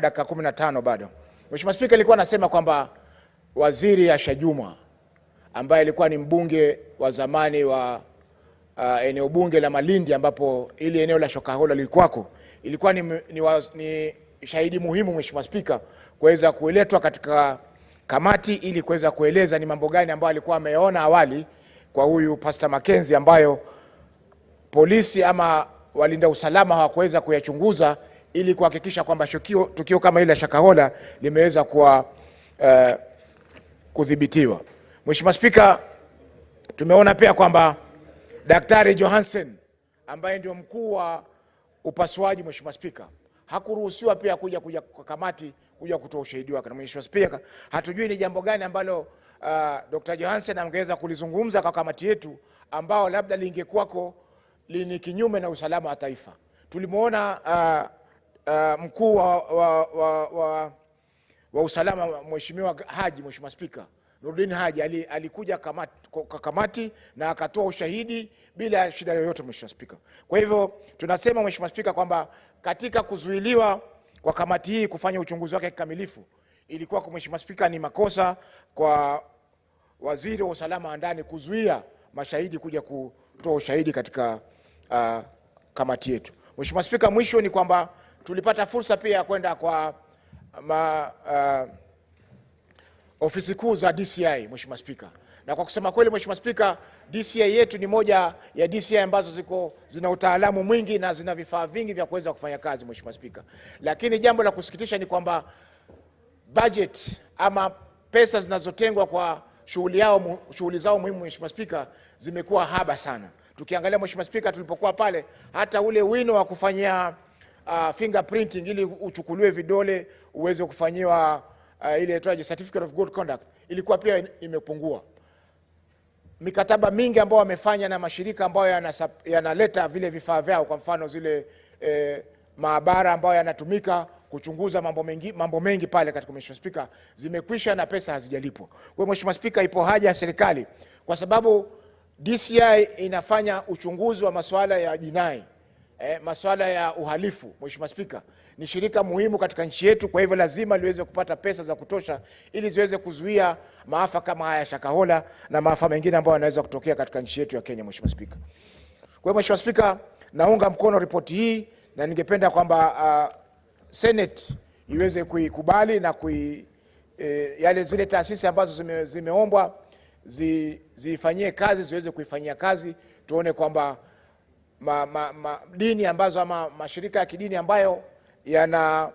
dakika 15 bado. Mheshimiwa Spika, alikuwa anasema kwamba Waziri Asha Juma ambaye alikuwa ni mbunge wa zamani wa eneo bunge la Malindi, ambapo ili eneo la Shakahola lilikuwako, ilikuwa ni shahidi muhimu Mheshimiwa Spika kuweza kueletwa katika kamati ili kuweza kueleza ni mambo gani ambayo alikuwa ameona awali kwa huyu Pastor Mackenzie ambayo polisi ama walinda usalama hawakuweza kuyachunguza ili kuhakikisha kwamba tukio kama ile la Shakahola limeweza kuwa kudhibitiwa. Mheshimiwa Spika, tumeona pia kwamba Daktari Johansen ambaye ndio mkuu wa upasuaji Mheshimiwa Spika hakuruhusiwa pia kuja kwa kamati kuja kutoa ushahidi wake. Na Mheshimiwa Spika, hatujui ni jambo gani ambalo Dr. Johansen angeweza kulizungumza kwa kamati yetu ambao labda lingekuwako ni kinyume na usalama wa taifa. Tulimuona mkuu wa usalama Mheshimiwa Haji, Mheshimiwa Spika, Nurdin Haji alikuja kwa kamati na akatoa ushahidi bila shida yoyote Mheshimiwa Spika. Kwa hivyo tunasema Mheshimiwa Spika kwamba katika kuzuiliwa kwa kamati hii kufanya uchunguzi wake kikamilifu ilikuwa kwa Mheshimiwa Spika ni makosa kwa Waziri wa usalama wa ndani kuzuia mashahidi kuja kutoa ushahidi katika kamati yetu. Mheshimiwa Spika, mwisho ni kwamba tulipata fursa pia ya kwenda kwa ofisi kuu za DCI Mheshimiwa Spika. Na kwa kusema kweli Mheshimiwa Spika, DCI yetu ni moja ya DCI ambazo zina utaalamu mwingi na zina vifaa vingi vya kuweza kufanya kazi Mheshimiwa Spika. Lakini jambo la kusikitisha ni kwamba budget ama pesa zinazotengwa kwa shughuli zao muhimu Mheshimiwa Spika zimekuwa haba sana. Tukiangalia Mheshimiwa Spika, tulipokuwa pale hata ule wino wa kufanyia fingerprinting ili uchukuliwe vidole uweze kufanyiwa ile inaitwaje certificate of good conduct ilikuwa pia imepungua. Mikataba mingi ambayo wamefanya na mashirika ambayo yanaleta vile vifaa vyao, kwa mfano zile maabara ambayo yanatumika kuchunguza mambo mengi pale katika Mheshimiwa Spika zimekwisha na pesa hazijalipwa. Kwa hiyo Mheshimiwa Spika, ipo haja ya serikali, kwa sababu DCI inafanya uchunguzi wa masuala ya jinai, masuala ya uhalifu Mheshimiwa Spika, ni shirika muhimu katika nchi yetu. Kwa hivyo lazima liweze kupata pesa za kutosha ili ziweze kuzuia maafa kama haya Shakahola na maafa mengine ambayo yanaweza kutokea katika nchi yetu ya Kenya Mheshimiwa Spika. Kwa hivyo Mheshimiwa Spika, naunga mkono ripoti hii na ningependa kwamba Senate iweze kuikubali na yale zile taasisi ambazo zimeombwa zifanyie kazi ziweze kuifanyia kazi. Tuone kwamba dini ambazo ama mashirika ya kidini ambayo yana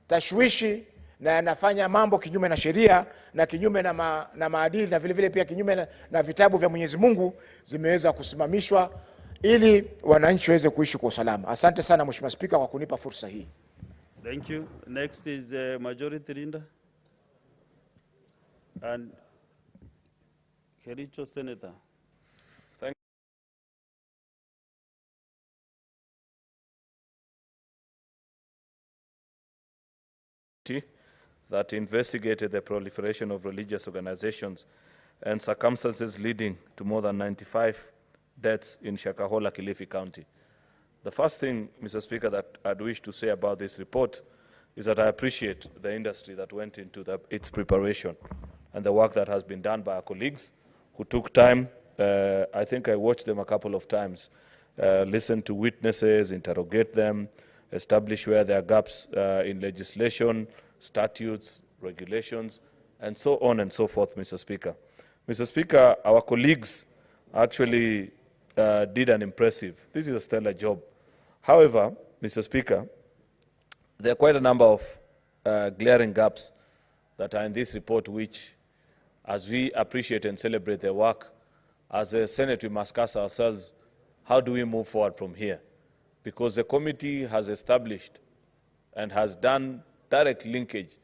tashwishi na yanafanya mambo kinyume na sheria na kinyume na maadili na vile vile pia kinyume na vitabu vya Mwenyezi Mungu zimeweza kusimamishwa ili wananchi waweze kuishi kwa usalama. Asante sana Mheshimiwa Spika kwa kunipa fursa hii. Thank you. Next is Majority Leader and Kericho Senator. That investigated the proliferation of religious organizations and circumstances leading to more than 95 deaths in Shakahola, Kilifi County. The first thing, Mr. Speaker, that I'd wish to say about this report is that I appreciate the industry that went into its preparation and the work that has been done by our colleagues who took time. I think I watched them a couple of times, listen to witnesses, interrogate them, establish where there are gaps in legislation, statutes, regulations, and so on and so forth, Mr. Speaker. Mr. Speaker, our colleagues actually did an impressive, this is a stellar job. However, Mr. Speaker, there are quite a number of glaring gaps that are in this report which, as we appreciate and celebrate their work, as a Senate we must ask ourselves, how do we move forward from here? Because the committee has established and has done direct linkage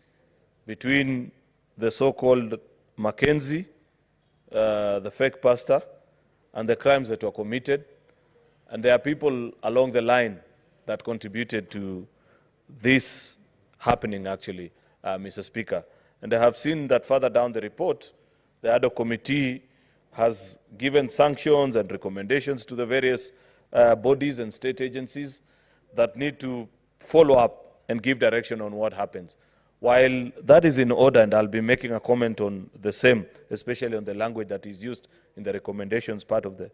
between the so-called Mackenzie, the fake pastor, and the crimes that were committed. And there are people along the line that contributed to this happening, actually, Mr. Speaker. And I have seen that further down the report, the ad hoc committee has given sanctions and recommendations to the various bodies and state agencies that need to follow up and give direction on what happens. While that is in order, and I'll be making a comment on the same, especially on the language that is used in the recommendations part of the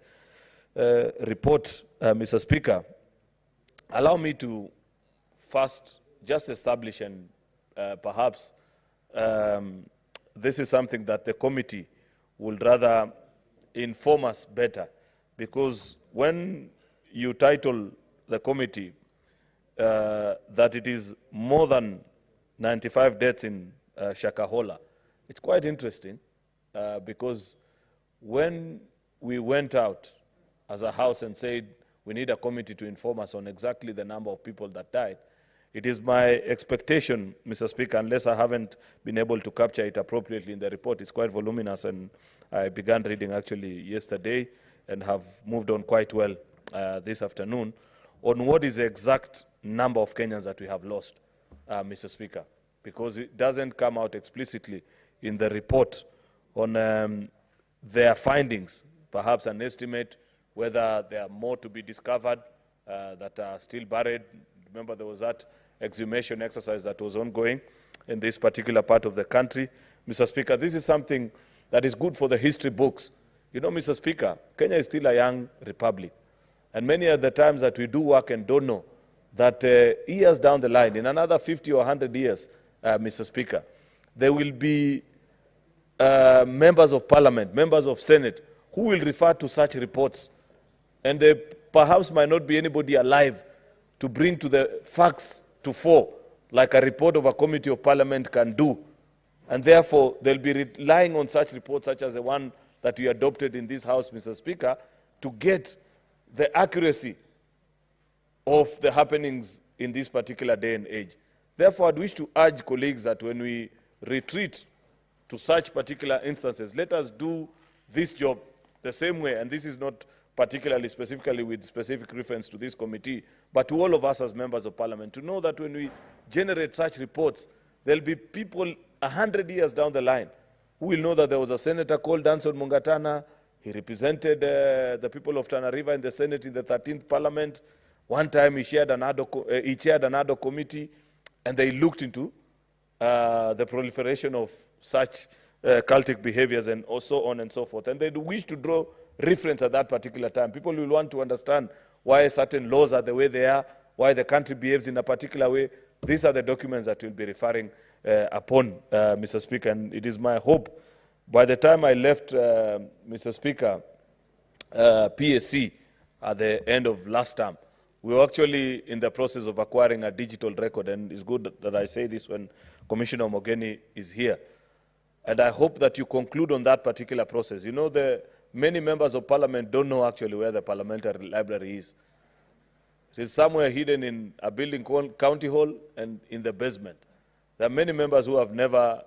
report, Mr. Speaker, allow me to first just establish, and perhaps this is something that the committee would rather inform us better, because when you title the committee that it is more than 95 deaths in Shakahola, it's quite interesting because when we went out as a house and said we need a committee to inform us on exactly the number of people that died, it is my expectation, Mr. Speaker, unless I haven't been able to capture it appropriately in the report, it's quite voluminous, and I began reading actually yesterday and have moved on quite well this afternoon, on what is the exact number of Kenyans that we have lost, Mr. Speaker, because it doesn't come out explicitly in the report on their findings, perhaps an estimate whether there are more to be discovered that are still buried. Remember, there was that exhumation exercise that was ongoing in this particular part of the country. Mr. Speaker, this is something that is good for the history books. You know, Mr. Speaker, Kenya is still a young republic. And many of the times that we do work and don't know that years down the line, in another 50 or 100 years, Mr. Speaker, there will be members of parliament, members of Senate, who will refer to such reports. And there perhaps might not be anybody alive to bring to the facts to fore, like a report of a committee of parliament can do. And therefore, they'll be relying on such reports, such as the one that we adopted in this House, Mr. Speaker, to get the accuracy of the happenings in this particular day and age. Therefore, I'd wish to urge colleagues that when we retreat to such particular instances, let us do this job the same way, and this is not particularly specifically with specific reference to this committee, but to all of us as members of parliament, to know that when we generate such reports, there'll be people 100 years down the line who will know that there was a senator called Danson Mungatana. He represented the people of Tana River in the Senate in the 13th Parliament. One time he chaired an ad hoc committee, and they looked into the proliferation of such cultic behaviors and so on and so forth. And they wish to draw reference at that particular time. People will want to understand why certain laws are the way they are, why the country behaves in a particular way. These are the documents that we'll be referring upon, Mr. Speaker. And it is my hope, by the time I left, Mr. Speaker, PSC at the end of last term, we were actually in the process of acquiring a digital record, and it's good that I say this when Commissioner Mogeni is here. And I hope that you conclude on that particular process. You know, many members of parliament don't know actually where the parliamentary library is. It is somewhere hidden in a building called County Hall and in the basement. There are many members who have never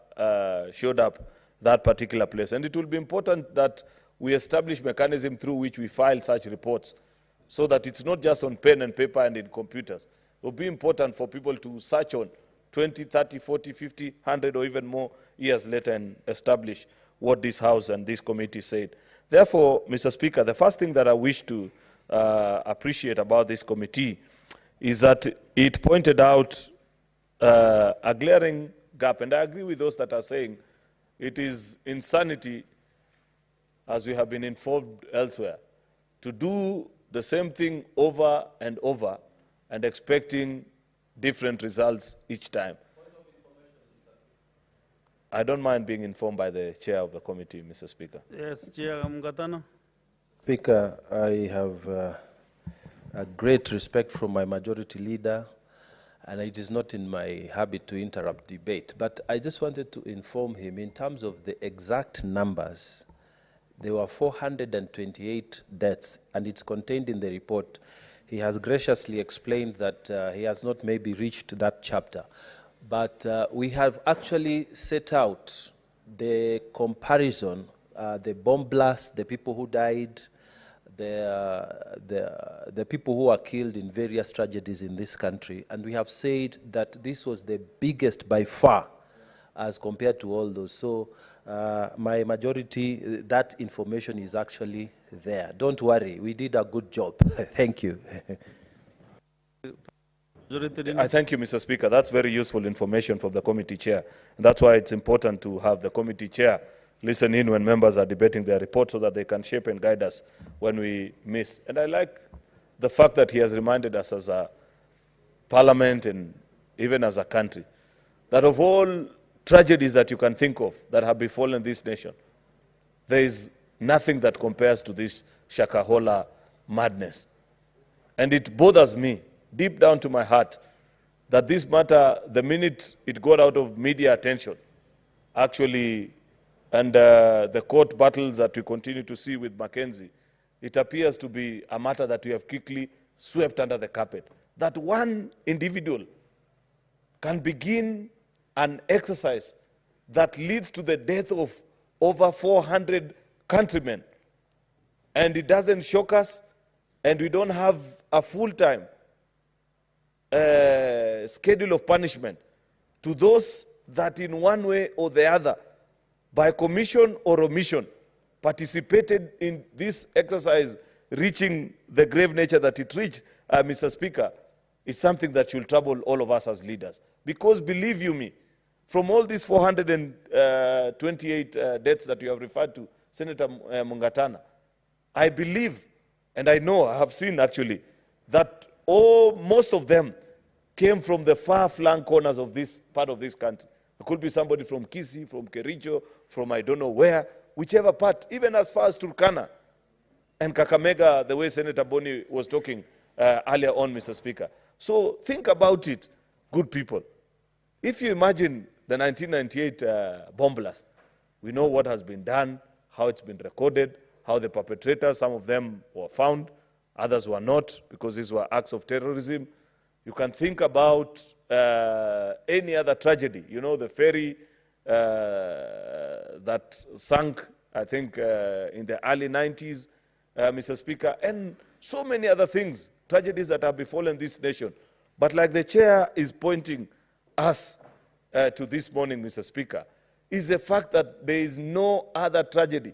showed up that particular place. And it will be important that we establish mechanism through which we file such reports, so that it's not just on pen and paper and in computers. It will be important for people to search on 20, 30, 40, 50, 100, or even more years later and establish what this House and this committee said. Therefore, Mr. Speaker, the first thing that I wish to appreciate about this committee is that it pointed out a glaring gap. And I agree with those that are saying it is insanity, as we have been informed elsewhere, to do the same thing over and over and expecting different results each time. I don't mind being informed by the chair of the committee, Mr. Speaker. Yes, Chair Mungatana. Speaker, I have a great respect for my majority leader, and it is not in my habit to interrupt debate, but I just wanted to inform him in terms of the exact numbers. There were 428 deaths, and it's contained in the report. He has graciously explained that he has not maybe reached that chapter. But we have actually set out the comparison, the bomb blast, the people who died, the people who were killed in various tragedies in this country. And we have said that this was the biggest by far as compared to all those. So my majority, that information is actually there. Don't worry, we did a good job. Thank you. Majority Leader. I thank you, Mr. Speaker. That's very useful information from the committee chair. And that's why it's important to have the committee chair listen in when members are debating their report so that they can shape and guide us when we miss. And I like the fact that he has reminded us as a parliament and even as a country that of all tragedies that you can think of that have befallen this nation, there is nothing that compares to this Shakahola madness. And it bothers me deep down to my heart that this matter, the minute it got out of media attention, actually, and the court battles that we continue to see with Mackenzie, it appears to be a matter that we have quickly swept under the carpet. That one individual can begin an exercise that leads to the death of over 400 countrymen, and it doesn't shock us, and we don't have a full-time schedule of punishment to those that in one way or the other, by commission or omission, participated in this exercise reaching the grave nature that it reached, Mr. Speaker, is something that should trouble all of us as leaders. Because believe you me, from all these 428 deaths that you have referred to, Senator Mungatana, I believe, and I know, I have seen actually, that most of them came from the far-flung corners of this part of this country. It could be somebody from Kisii, from Kericho, from I don't know where, whichever part, even as far as Turkana and Kakamega, the way Senator Boni was talking earlier on, Mr. Speaker. So think about it, good people. If you imagine the 1998 bomb blast, we know what has been done, how it's been recorded, how the perpetrators, some of them were found, others were not, because these were acts of terrorism. You can think about any other tragedy. You know, the ferry that sank, I think, in the early 90s, Mr. Speaker, and so many other things, tragedies that have befallen this nation. But like the chair is pointing us to this morning, Mr. Speaker, is the fact that there is no other tragedy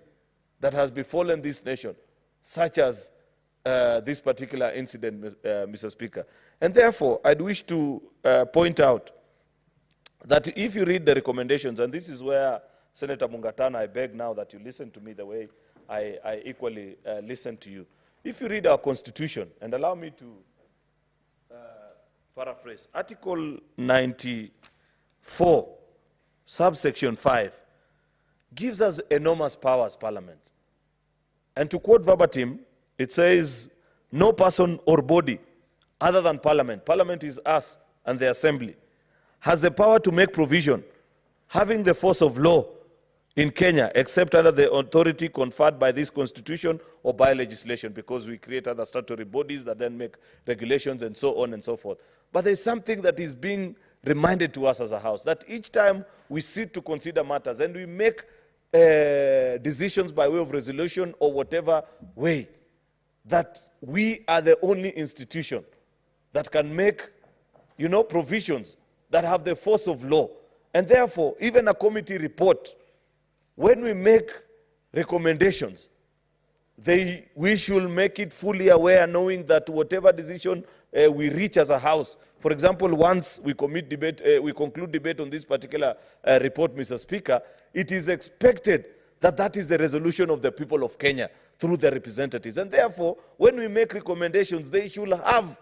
that has befallen this nation, such as this particular incident, Mr. Speaker. And therefore, I'd wish to point out that if you read the recommendations, and this is where, Senator Mungatana, I beg now that you listen to me the way I equally listen to you. If you read our Constitution, and allow me to paraphrase, Article 94, subsection 5, gives us enormous power as Parliament. And to quote verbatim, it says, no person or body other than Parliament, Parliament is us and the Assembly, has the power to make provision having the force of law in Kenya, except under the authority conferred by this Constitution or by legislation, because we create other statutory bodies that then make regulations and so on and so forth. But there's something that is being reminded to us as a House, that each time we sit to consider matters and we make decisions by way of resolution or whatever way, that we are the only institution that can make, you know, provisions that have the force of law. And therefore, even a committee report, when we make recommendations, we should make it fully aware, knowing that whatever decision we reach as a House, for example, once we conclude debate on this particular report, Mr. Speaker, it is expected that that is the resolution of the people of Kenya through the representatives. And therefore, when we make recommendations, they should have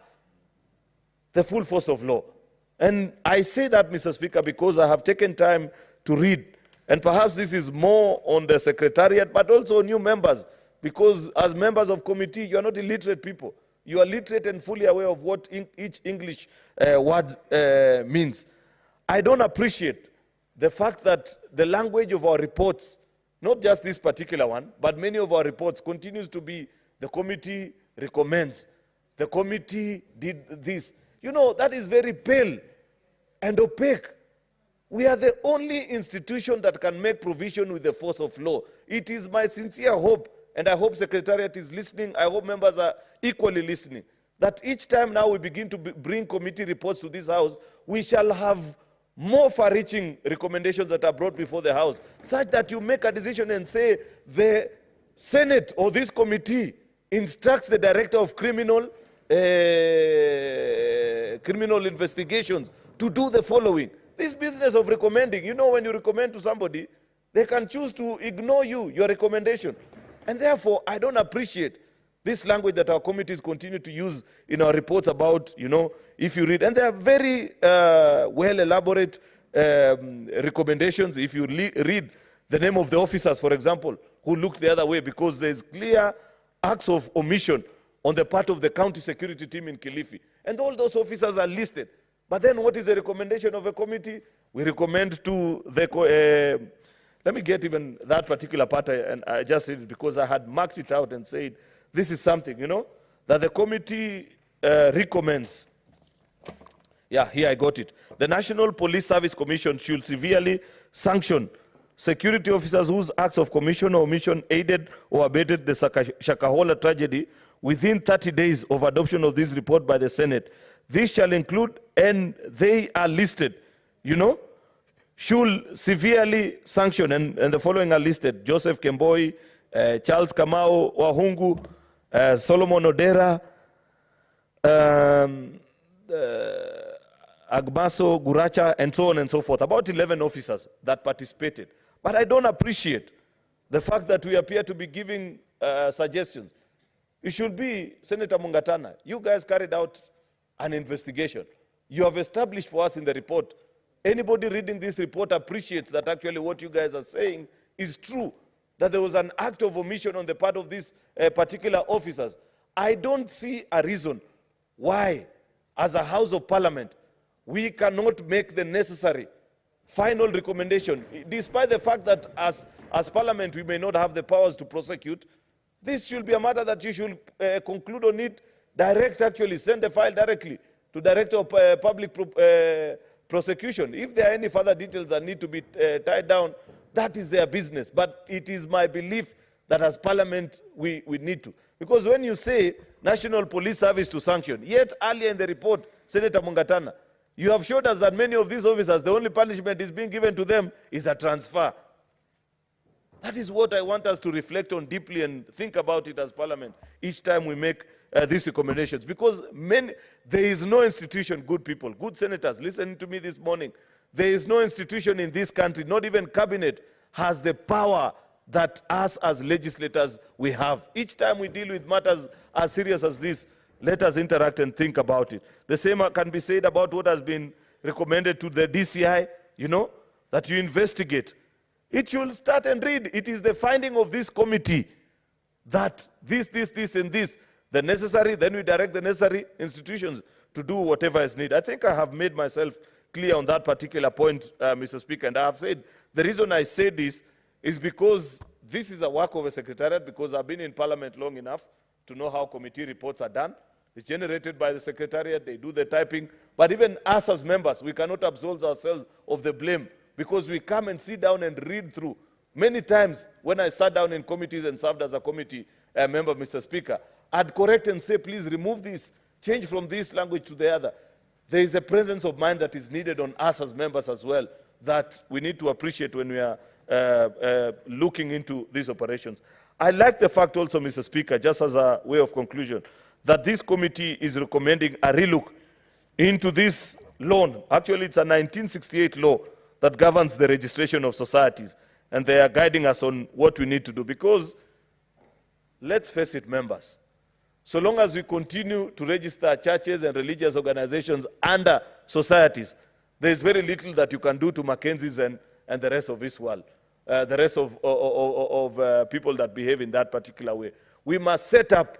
the full force of law. And I say that, Mr. Speaker, because I have taken time to read, and perhaps this is more on the Secretariat, but also new members, because as members of committee, you are not illiterate people. You are literate and fully aware of what each English word means. I don't appreciate the fact that the language of our reports, not just this particular one, but many of our reports continues to be the committee recommends, the committee did this. You know, that is very pale and opaque. We are the only institution that can make provision with the force of law. It is my sincere hope, and I hope Secretariat is listening, I hope members are equally listening, that each time now we begin to bring committee reports to this House, we shall have more far-reaching recommendations that are brought before the House, such that you make a decision and say the Senate or this committee instructs the Director of Criminal criminal investigations to do the following. This business of recommending, you know, when you recommend to somebody, they can choose to ignore you, your recommendation. And therefore, I don't appreciate this language that our committees continue to use in our reports about, you know, if you read, and they are very well elaborate recommendations. If you read the name of the officers, for example, who looked the other way, because there's clear acts of omission on the part of the county security team in Kilifi. And all those officers are listed. But then what is the recommendation of a committee? We recommend to the, let me get even that particular part, and I just read it because I had marked it out and said, this is something, you know, that the committee recommends. Yeah, here I got it. The National Police Service Commission should severely sanction security officers whose acts of commission or omission aided or abetted the Shakahola tragedy within 30 days of adoption of this report by the Senate. This shall include, and they are listed, you know, should severely sanction, and the following are listed: Joseph Kemboi, Charles Kamau Wahungu, Solomon Odera, Agbaso Guracha, and so on and so forth. About 11 officers that participated. But I don't appreciate the fact that we appear to be giving suggestions. It should be, Senator Mungatana, you guys carried out an investigation. You have established for us in the report. Anybody reading this report appreciates that actually what you guys are saying is true, that there was an act of omission on the part of these particular officers. I don't see a reason why, as a House of Parliament, we cannot make the necessary final recommendation, despite the fact that as Parliament we may not have the powers to prosecute. This should be a matter that you should conclude on it, actually send the file directly to Director of Public Prosecution. If there are any further details that need to be tied down, that is their business. But it is my belief that as Parliament we need to. Because when you say National Police Service to sanction, yet earlier in the report, Senator Mungatana, you have showed us that many of these officers, the only punishment is being given to them is a transfer. That is what I want us to reflect on deeply and think about it as Parliament each time we make these recommendations. Because there is no institution, good people, good senators, listening to me this morning, there is no institution in this country, not even cabinet, has the power that us as legislators we have. Each time we deal with matters as serious as this, let us interact and think about it. The same can be said about what has been recommended to the DCI, you know, that you investigate. It should start and read. It is the finding of this committee that this, and this, the necessary, then we direct the necessary institutions to do whatever is needed. I think I have made myself clear on that particular point, Mr. Speaker, and I have said, the reason I say this is because this is a work of a secretariat, because I've been in Parliament long enough to know how committee reports are done. It's generated by the secretariat, they do the typing, but even us as members, we cannot absolve ourselves of the blame, because we come and sit down and read through. Many times when I sat down in committees and served as a committee member, Mr. Speaker, I'd correct and say, please remove this, change from this language to the other. There is a presence of mind that is needed on us as members as well, that we need to appreciate when we are looking into these operations. I like the fact also, Mr. Speaker, just as a way of conclusion, that this committee is recommending a relook into this law. Actually, it's a 1968 law that governs the registration of societies, and they are guiding us on what we need to do. Because, let's face it, members, so long as we continue to register churches and religious organizations under societies, there is very little that you can do to Mackenzie's and the rest of this world, the rest of people that behave in that particular way. We must set up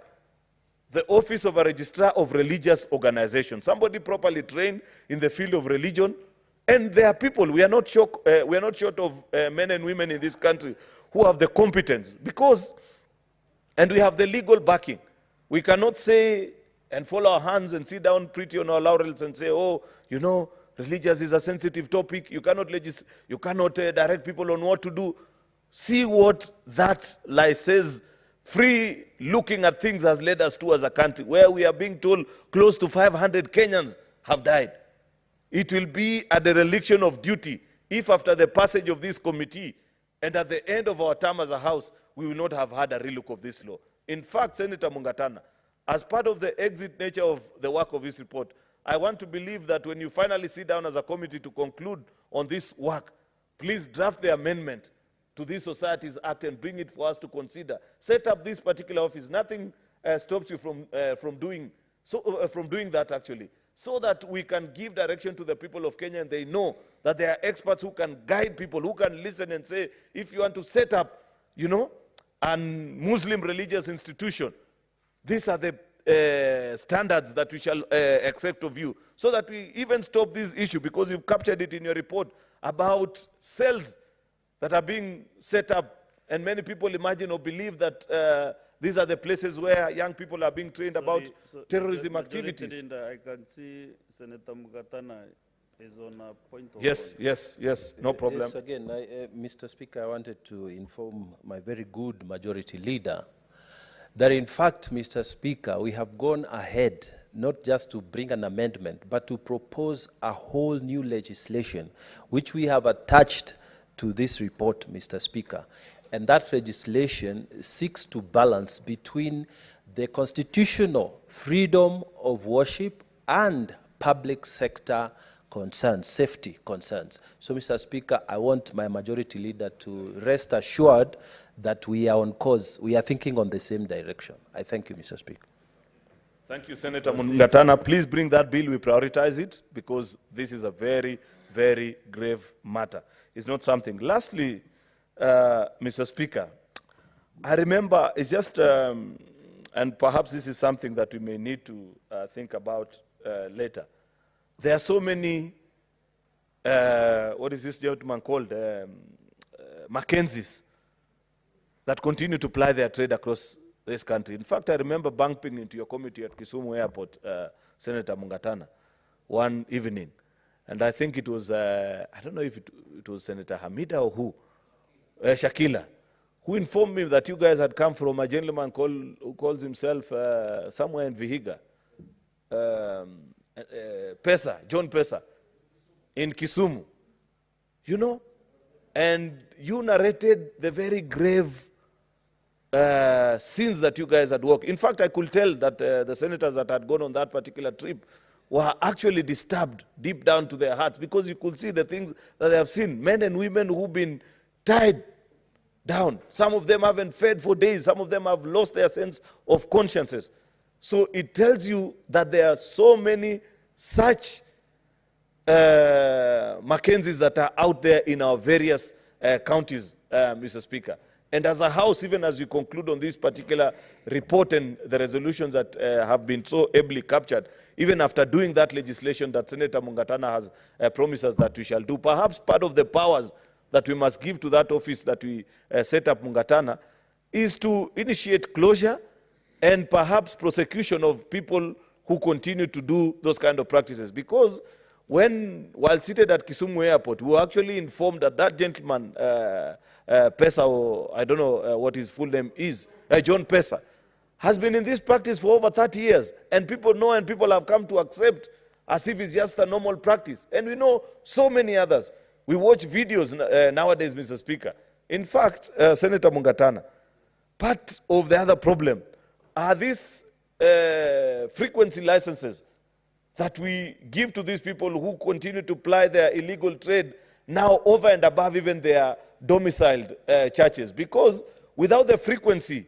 the office of a registrar of religious organizations, somebody properly trained in the field of religion. And there are people, we are not short of men and women in this country who have the competence, because, and we have the legal backing. We cannot say and fold our hands and sit down pretty on our laurels and say, oh, you know, religious is a sensitive topic. You cannot direct people on what to do. See what that lie says. Free looking at things has led us to as a country, where we are being told close to 500 Kenyans have died. It will be a dereliction of duty if after the passage of this committee and at the end of our term as a House, we will not have had a relook of this law. In fact, Senator Mungatana, as part of the exit nature of the work of this report, I want to believe that when you finally sit down as a committee to conclude on this work, please draft the amendment to this Societies Act and bring it for us to consider. Set up this particular office. Nothing stops you from doing that, actually, so that we can give direction to the people of Kenya and they know that there are experts who can guide people, who can listen and say, if you want to set up, you know, a Muslim religious institution, these are the standards that we shall accept of you, so that we even stop this issue, because you've captured it in your report about cells that are being set up, and many people imagine or believe that these are the places where young people are being trained about terrorism activities. Leader, I can see Senator Mugatana is on a point of Yes, no problem. Yes, again, Mr. Speaker, I wanted to inform my very good majority leader that in fact, Mr. Speaker, we have gone ahead not just to bring an amendment, but to propose a whole new legislation, which we have attached to this report, Mr. Speaker. And that legislation seeks to balance between the constitutional freedom of worship and public sector concerns, safety concerns. So, Mr. Speaker, I want my majority leader to rest assured that we are on course, we are thinking on the same direction. I thank you, Mr. Speaker. Thank you, Senator Mugatana. Please bring that bill, we prioritize it, because this is a very, very grave matter. It's not something. Lastly, Mr. Speaker, I remember, it's just, and perhaps this is something that we may need to think about later. There are so many, what is this gentleman called, Mackenzies, that continue to ply their trade across this country. In fact, I remember bumping into your committee at Kisumu Airport, Senator Mugatana, one evening. And I think it was, I don't know if it was Senator Hamida or who, Shakila, who informed me that you guys had come from a gentleman who calls himself somewhere in Vihiga, John Pesa, in Kisumu, you know, and you narrated the very grave sins that you guys had worked. In fact, I could tell that the senators that had gone on that particular trip were actually disturbed deep down to their hearts, because you could see the things that they have seen. Men and women who've been tied down. Some of them haven't fed for days. Some of them have lost their sense of consciences. So it tells you that there are so many such Mackenzies that are out there in our various counties, Mr. Speaker. And as a House, even as we conclude on this particular report and the resolutions that have been so ably captured, even after doing that legislation that Senator Mugatana has promised us that we shall do, perhaps part of the powers that we must give to that office that we set up, Mugatana, is to initiate closure and perhaps prosecution of people who continue to do those kind of practices. Because while seated at Kisumu Airport, we were actually informed that that gentleman, Pesa, or I don't know what his full name is, John Pesa, has been in this practice for over 30 years. And people know, and people have come to accept as if it's just a normal practice. And we know so many others. We watch videos nowadays, Mr. Speaker. In fact, Senator Mugatana, part of the other problem are these frequency licenses that we give to these people who continue to ply their illegal trade now over and above even their domiciled churches. Because without the frequency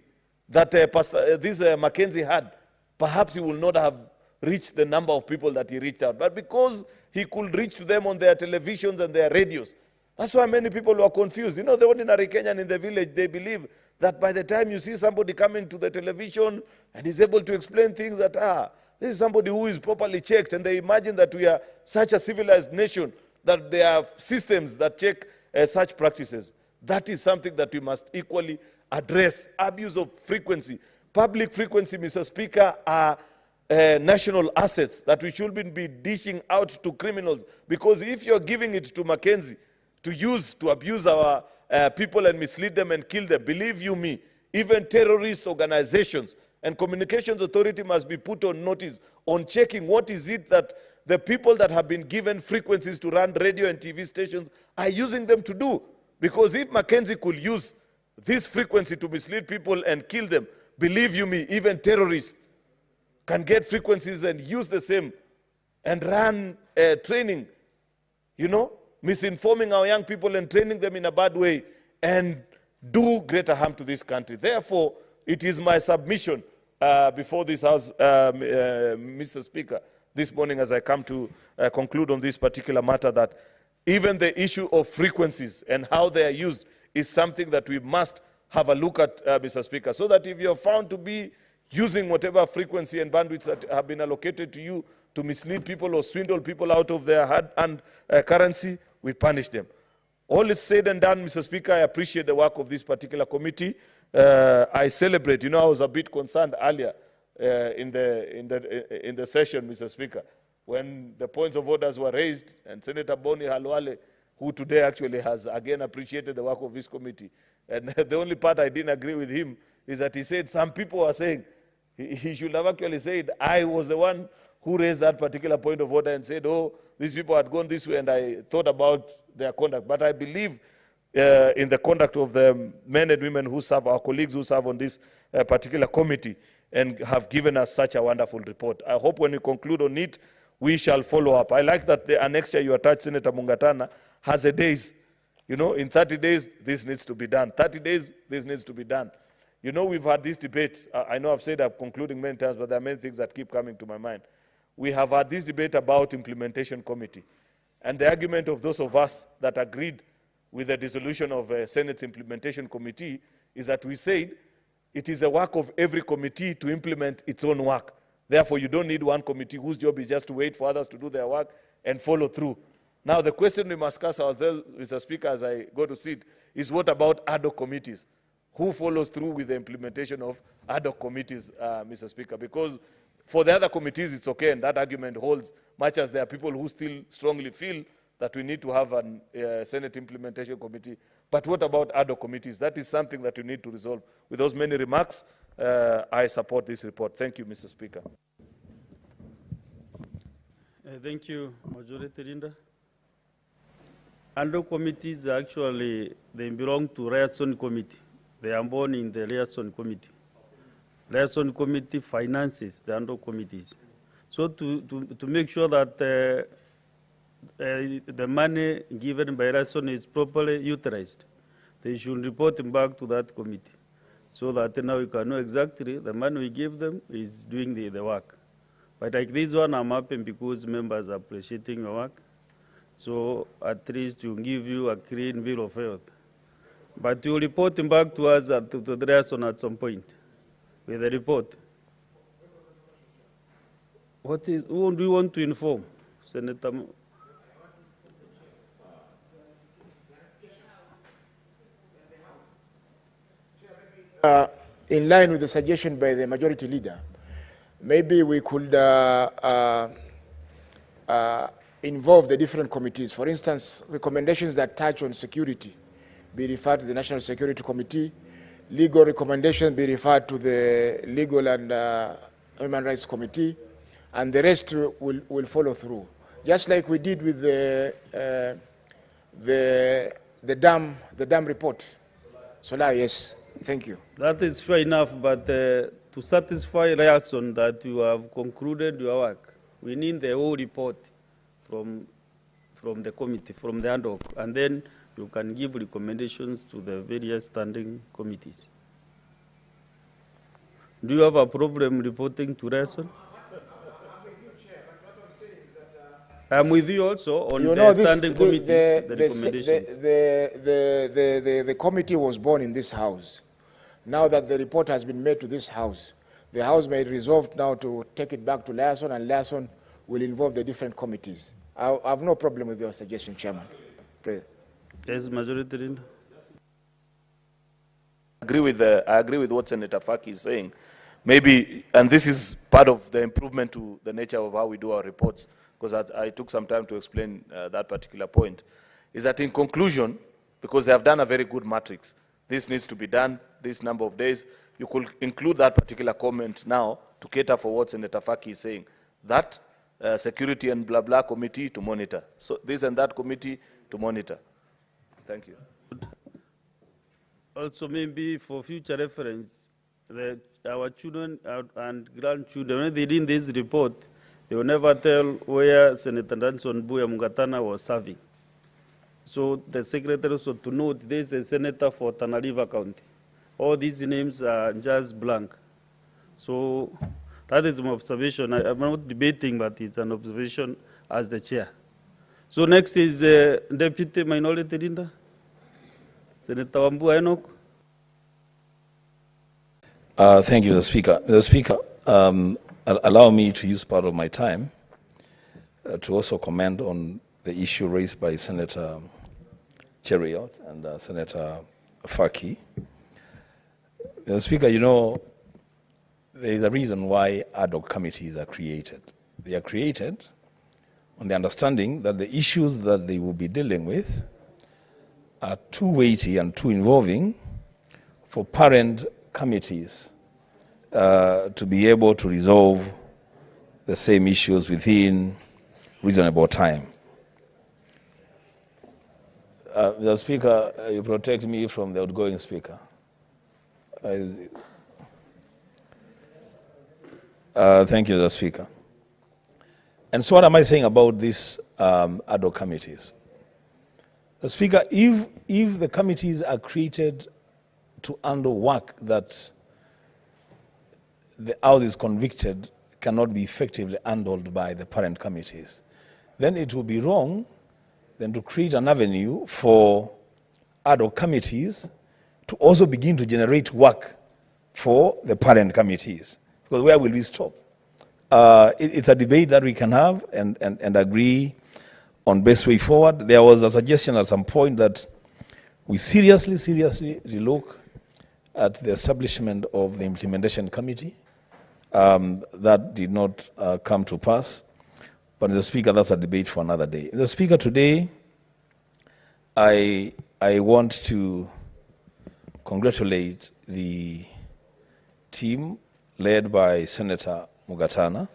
that this Mackenzie had, perhaps he will not have reached the number of people that he reached out. But because he could reach to them on their televisions and their radios, that's why many people were confused. You know, the ordinary Kenyan in the village, they believe that by the time you see somebody coming to the television and is able to explain things that, this is somebody who is properly checked, and they imagine that we are such a civilized nation, that there are systems that check such practices. That is something that we must equally address. Abuse of frequency. Public frequency, Mr. Speaker, are national assets that we shouldn't be dishing out to criminals. Because if you're giving it to Mackenzie to use, to abuse our people and mislead them and kill them, believe you me, even terrorist organizations and communications authority must be put on notice on checking what is it that the people that have been given frequencies to run radio and TV stations are using them to do. Because if Mackenzie could use this frequency to mislead people and kill them, believe you me, even terrorists can get frequencies and use the same and run training, you know, misinforming our young people and training them in a bad way and do greater harm to this country. Therefore, it is my submission before this House, Mr. Speaker, this morning as I come to conclude on this particular matter, that even the issue of frequencies and how they are used is something that we must have a look at, Mr. Speaker, so that if you are found to be using whatever frequency and bandwidths that have been allocated to you to mislead people or swindle people out of their hard-earned currency, we punish them. All is said and done, Mr. Speaker, I appreciate the work of this particular committee. I celebrate. You know, I was a bit concerned earlier in the session, Mr. Speaker, when the points of orders were raised, and Senator Boni Halwale, who today actually has again appreciated the work of this committee. And the only part I didn't agree with him is that he said some people are saying, he should have actually said, I was the one who raised that particular point of order and said, oh, these people had gone this way, and I thought about their conduct. But I believe in the conduct of the men and women who serve, our colleagues who serve on this particular committee and have given us such a wonderful report. I hope when we conclude on it, we shall follow up. I like that the annexure you attached, Senator Mungatana, has a days. You know, in 30 days, this needs to be done. 30 days, this needs to be done. You know, we've had this debate. I know I've said I'm concluding many times, but there are many things that keep coming to my mind. We have had this debate about implementation committee. And the argument of those of us that agreed with the dissolution of Senate's implementation committee is that we said it is the work of every committee to implement its own work. Therefore, you don't need one committee whose job is just to wait for others to do their work and follow through. Now, the question we must ask ourselves, Mr. Speaker, as I go to sit, is what about ad hoc committees? Who follows through with the implementation of ad hoc committees, Mr. Speaker? Because for the other committees, it's okay, and that argument holds, much as there are people who still strongly feel that we need to have a Senate implementation committee. But what about ad hoc committees? That is something that we need to resolve. With those many remarks, I support this report. Thank you, Mr. Speaker. Thank you, Majority Leader. Ad hoc committees actually, they belong to liaison committee. They are born in the liaison committee. Liaison committee finances the ad hoc committees. So to make sure that the money given by liaison is properly utilized, they should report back to that committee, so that now we can know exactly the money we give them is doing the work. But like this one, I'm happy because members are appreciating your work. So at least to give you a clean bill of health. But you report back to us to the liaison at some point with a report. Who do you want to inform, Senator? In line with the suggestion by the majority leader, maybe we could involve the different committees. For instance, recommendations that touch on security be referred to the National Security Committee. Legal recommendations be referred to the Legal and Human Rights Committee, and the rest will follow through. Just like we did with the dam report. Solar, yes. Thank you. That is fair enough, but to satisfy liaison that you have concluded your work, we need the whole report from the committee, from the ad hoc, and then you can give recommendations to the various standing committees. Do you have a problem reporting to liaison? I'm with you also on the standing committees, the recommendations. The committee was born in this House. Now that the report has been made to this House, the House may resolve now to take it back to liaison, and liaison will involve the different committees. I have no problem with your suggestion, Chairman. Yes, Majority Leader. I agree with what Senator Faki is saying. Maybe, and this is part of the improvement to the nature of how we do our reports, because I took some time to explain that particular point, is that in conclusion, because they have done a very good matrix, this needs to be done, this number of days, you could include that particular comment now to cater for what Senator Faki is saying. That security and blah blah committee to monitor. So this and that committee to monitor. Thank you. Also, maybe for future reference, our children and grandchildren, when they read this report, They will never tell where Senator Danson Buya Mugatana was serving. So the secretary also to note there is a senator for Tana River County. All these names are just blank. So that is my observation. I'm not debating, but it's an observation as the chair. So next is Deputy Minority Leader, Senator Wambua Enoch. Thank you, Mr. Speaker. Mr. Speaker, allow me to use part of my time to also comment on the issue raised by Senator Cherargei and Senator Faki. Mr. Speaker, you know, there is a reason why ad hoc committees are created. They are created on the understanding that the issues that they will be dealing with are too weighty and too involving for parent committees to be able to resolve the same issues within reasonable time. The Speaker, you protect me from the outgoing Speaker. Thank you, the Speaker. And so what am I saying about these ad hoc committees? The Speaker, if the committees are created to handle work that the House is convicted cannot be effectively handled by the parent committees, then it would be wrong then to create an avenue for ad hoc committees to also begin to generate work for the parent committees. Because where will we stop? It's a debate that we can have and agree on best way forward. There was a suggestion at some point that we seriously relook at the establishment of the implementation committee. That did not come to pass. But Mr. Speaker, that's a debate for another day. Mr. Speaker, today I want to congratulate the team led by Senator Mugatana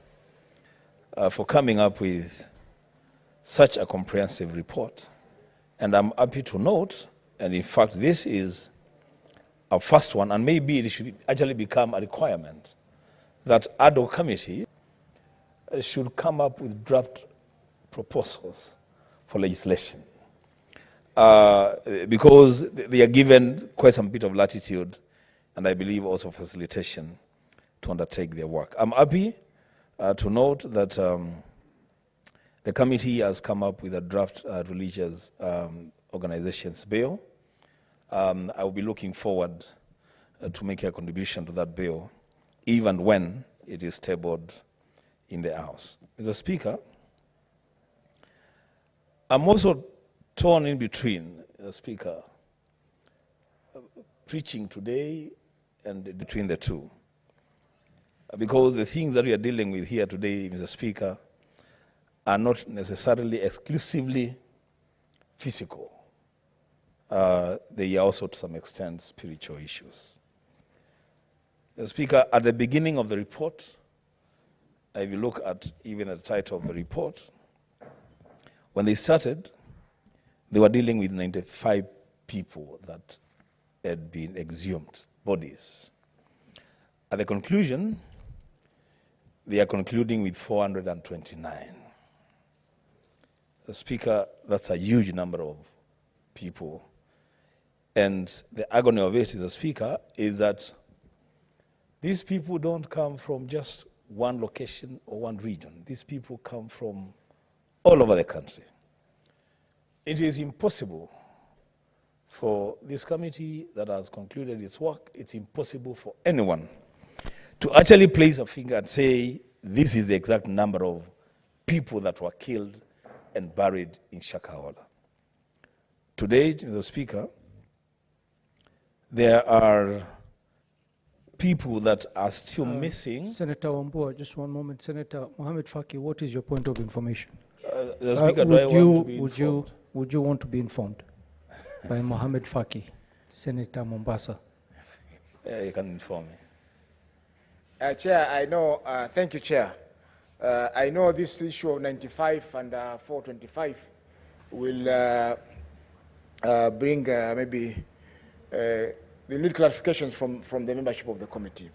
for coming up with such a comprehensive report. And I'm happy to note, and in fact this is our first one, and maybe it should actually become a requirement, that ad hoc committee should come up with draft proposals for legislation. Because they are given quite some bit of latitude, and I believe also facilitation to undertake their work. I'm happy to note that the committee has come up with a draft religious organizations bill. I will be looking forward to make a contribution to that bill, even when it is tabled in the House. Mr. Speaker, I'm also torn in between, Mr. Speaker, preaching today and between the two. Because the things that we are dealing with here today, Mr. Speaker, are not necessarily exclusively physical. They are also, to some extent, spiritual issues. Mr. Speaker, at the beginning of the report, if you look at even the title of the report, when they started, they were dealing with 95 people that had been exhumed, bodies. At the conclusion, they are concluding with 429. The Speaker, that's a huge number of people. And the agony of it, the Speaker, is that these people don't come from just one location or one region. These people come from all over the country. It is impossible for this committee that has concluded its work, it's impossible for anyone to actually place a finger and say, this is the exact number of people that were killed and buried in Shakahola. Today, Mr. Speaker, there are people that are still missing. Senator Wambua, just one moment. Senator Mohammed Faki, what is your point of information? The Speaker, do I want to be informed? Would you want to be informed by Mohammed Faki, Senator Mombasa? You can inform me. Chair, I know, thank you, Chair. I know this issue of 95 and 425 will bring maybe the need clarifications from the membership of the committee.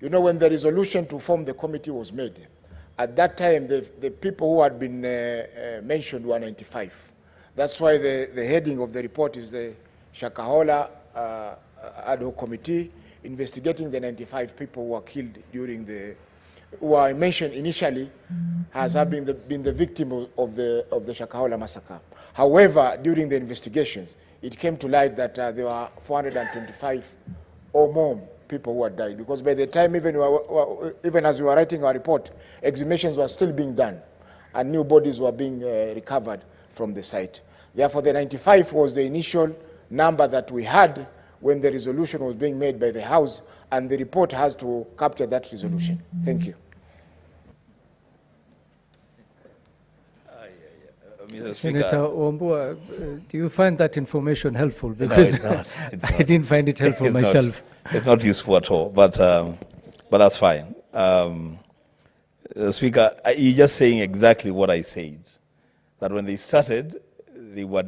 You know, when the resolution to form the committee was made, At that time, the people who had been mentioned were 95. That's why the heading of the report is the Shakahola ad hoc committee investigating the 95 people who were killed during who were mentioned initially as having been the victim of the Shakahola massacre. However, during the investigations, it came to light that there were 425 or more people who had died, because by the time even as we were writing our report, exhumations were still being done and new bodies were being recovered from the site. Therefore, the 95 was the initial number that we had when the resolution was being made by the House, and the report has to capture that resolution. Thank you. Mr. Senator Speaker, Wambua, do you find that information helpful? Because no, it's I not. didn't find it helpful It's not- myself. it's not useful at all, but that's fine. Speaker, you're just saying exactly what I said, that when they started, they were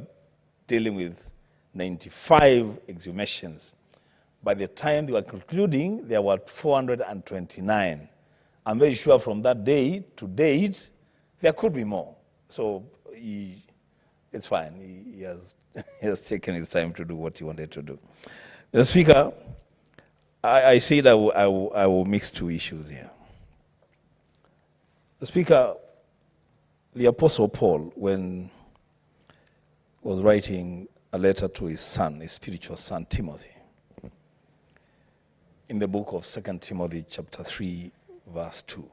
dealing with 95 exhumations. By the time they were concluding, there were 429. I'm very sure from that day to date, there could be more. So it's fine. He has taken his time to do what he wanted to do. The Speaker, I said I will mix two issues here. The Speaker, the Apostle Paul, when was writing a letter to his son, his spiritual son, Timothy, in the book of 2 Timothy chapter 3, verse 2.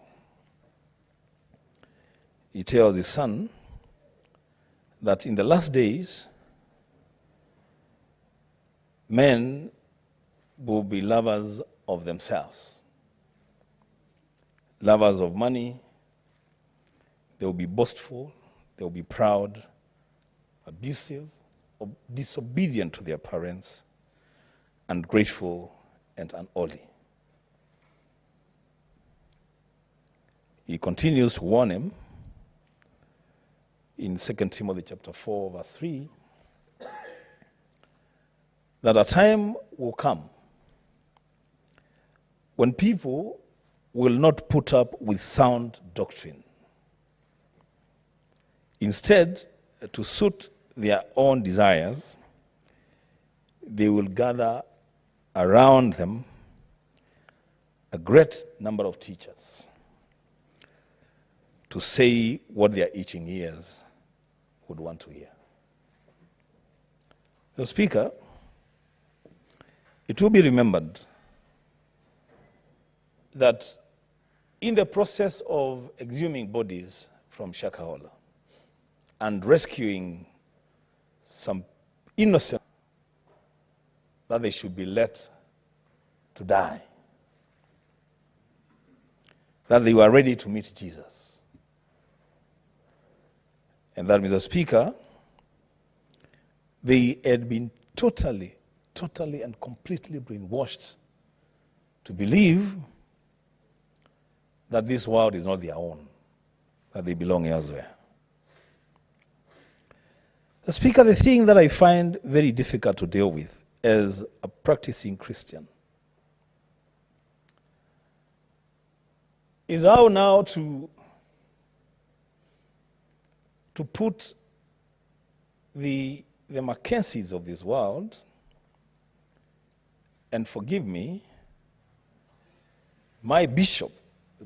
He tells his son that in the last days, men will be lovers of themselves, lovers of money, they will be boastful, they will be proud, abusive, disobedient to their parents, ungrateful, and unholy. He continues to warn him in 2 Timothy chapter 4, verse 3, that a time will come when people will not put up with sound doctrine. Instead, to suit their own desires, they will gather around them a great number of teachers to say what their itching ears would want to hear. The Speaker, it will be remembered that in the process of exhuming bodies from Shakahola and rescuing some innocent, that they should be let to die, that they were ready to meet Jesus. And that, Mr. Speaker, they had been totally and completely brainwashed to believe that this world is not their own, that they belong elsewhere. The Speaker, the thing that I find very difficult to deal with as a practicing Christian is how now to put the Mackenzies of this world, and forgive me, my bishop,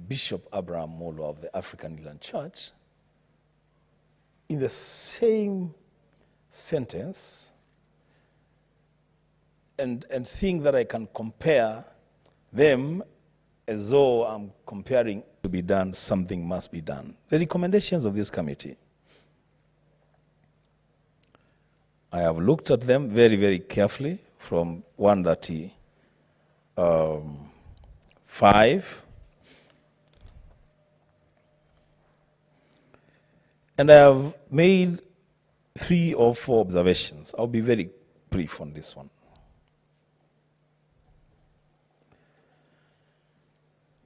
Bishop Abraham Molo of the African Inland Church, in the same sentence, and think that I can compare them as though I'm comparing to be done, something must be done. The recommendations of this committee, I have looked at them very carefully from 135, and I have made 3 or 4 observations. I'll be very brief on this one.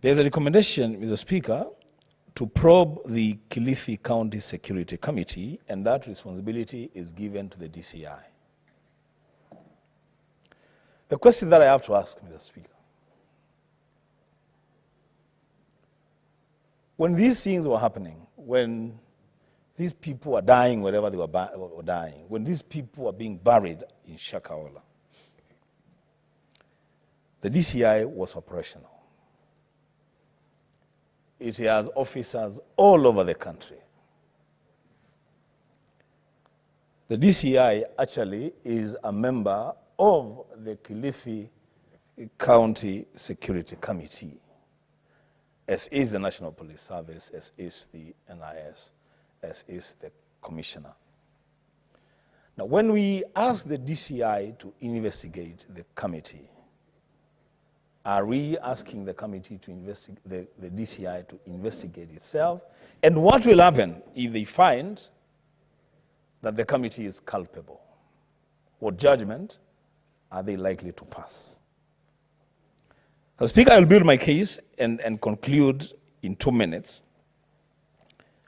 There's a recommendation, Mr. Speaker, to probe the Kilifi County Security Committee, and that responsibility is given to the DCI. The question that I have to ask, Mr. Speaker, when these things were happening, when these people were dying wherever they were dying, when these people were being buried in Shakahola, the DCI was operational. It has officers all over the country. The DCI actually is a member of the Kilifi County Security Committee, as is the National Police Service, as is the NIS, as is the Commissioner. Now, when we ask the DCI to investigate the committee, are we asking the committee to investigate, the DCI to investigate itself? And what will happen if they find that the committee is culpable? What judgment are they likely to pass? As Speaker, I will build my case and conclude in 2 minutes.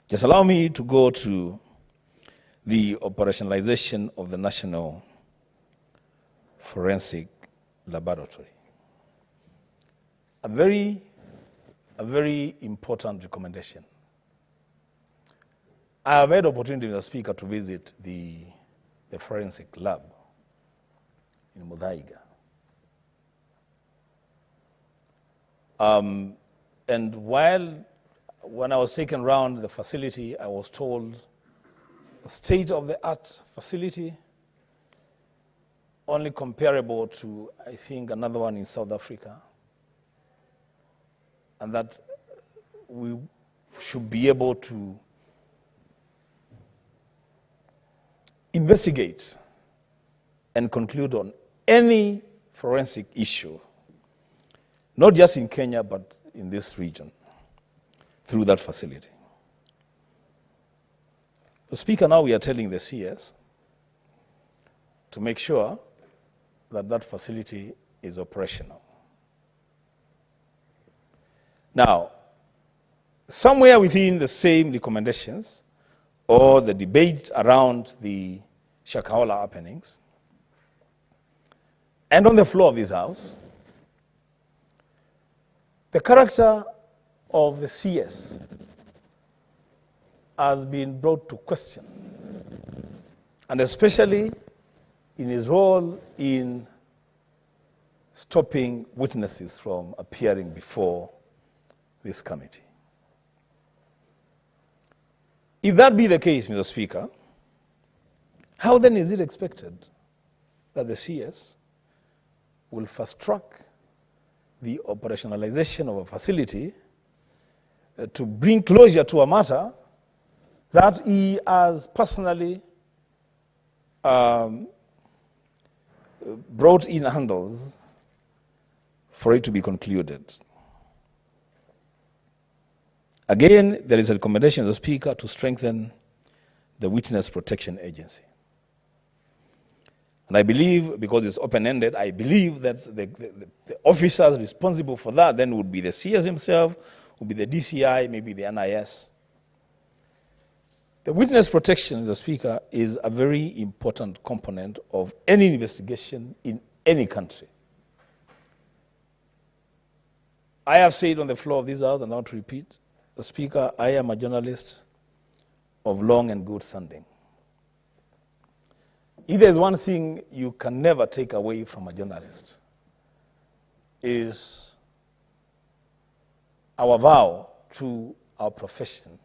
Just allow me to go to the operationalization of the National Forensic Laboratory. A very important recommendation. I have had opportunity, Mr. Speaker, to visit the forensic lab in Muthaiga. And when I was taken around the facility, I was told a state-of-the-art facility, only comparable to, I think, another one in South Africa, and that we should be able to investigate and conclude on any forensic issue, not just in Kenya, but in this region, through that facility. The Speaker, now we are telling the CS to make sure that that facility is operational. Now, somewhere within the same recommendations or the debate around the Shakahola happenings, and on the floor of this House, the character of the CS has been brought to question, and especially in his role in stopping witnesses from appearing before this committee. If that be the case, Mr. Speaker, how then is it expected that the CS will fast-track the operationalization of a facility to bring closure to a matter that he has personally brought in handles for it to be concluded? Again, there is a recommendation of the Speaker to strengthen the Witness Protection Agency. And I believe, because it's open-ended, I believe that the officers responsible for that then would be the CS himself, would be the DCI, maybe the NIS. The witness protection, the Speaker, is a very important component of any investigation in any country. I have said on the floor of this House, and I want to repeat, the Speaker, I am a journalist of long and good standing. If there's one thing you can never take away from a journalist, is our vow to our profession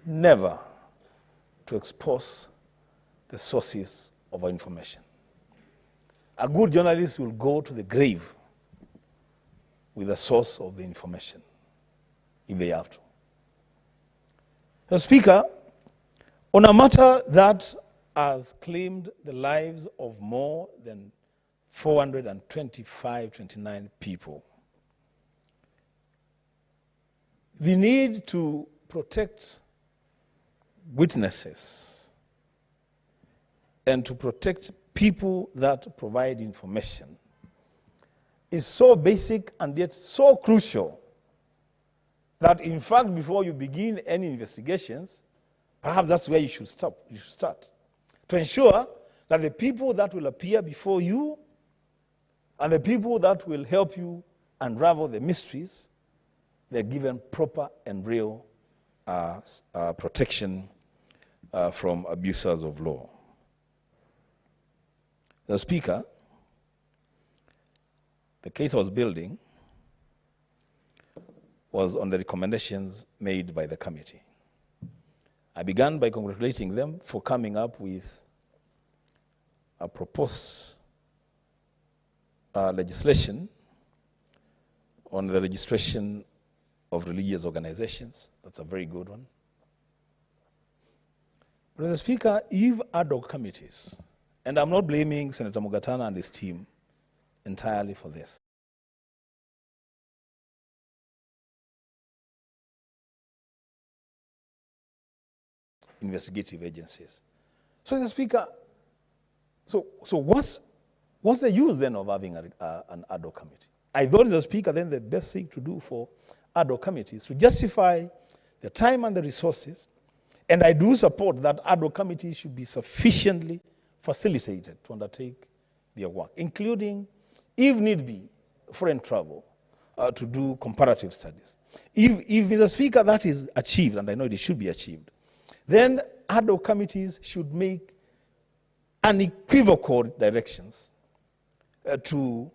never to expose the sources of our information. A good journalist will go to the grave with the source of the information, if they have to. The Speaker, on a matter that has claimed the lives of more than 429 people, the need to protect witnesses and to protect people that provide information is so basic and yet so crucial that, in fact, before you begin any investigations, perhaps that's where you should stop. You should start to ensure that the people that will appear before you and the people that will help you unravel the mysteries they're given proper and real protection from abusers of law. The Speaker, the case I was building was on the recommendations made by the committee. I began by congratulating them for coming up with a proposed legislation on the registration of religious organizations. That's a very good one. But Mr. Speaker, you've ad hoc committees, and I'm not blaming Senator Mugatana and his team entirely for this. Investigative agencies. So, Mr. Speaker, so what's the use then of having an ad hoc committee? I thought, Mr. Speaker, then the best thing to do for ad hoc committees to justify the time and the resources, and I do support that ad hoc committees should be sufficiently facilitated to undertake their work, including, if need be, foreign travel to do comparative studies. If Mr. Speaker, that is achieved, and I know it should be achieved, then ad hoc committees should make unequivocal directions to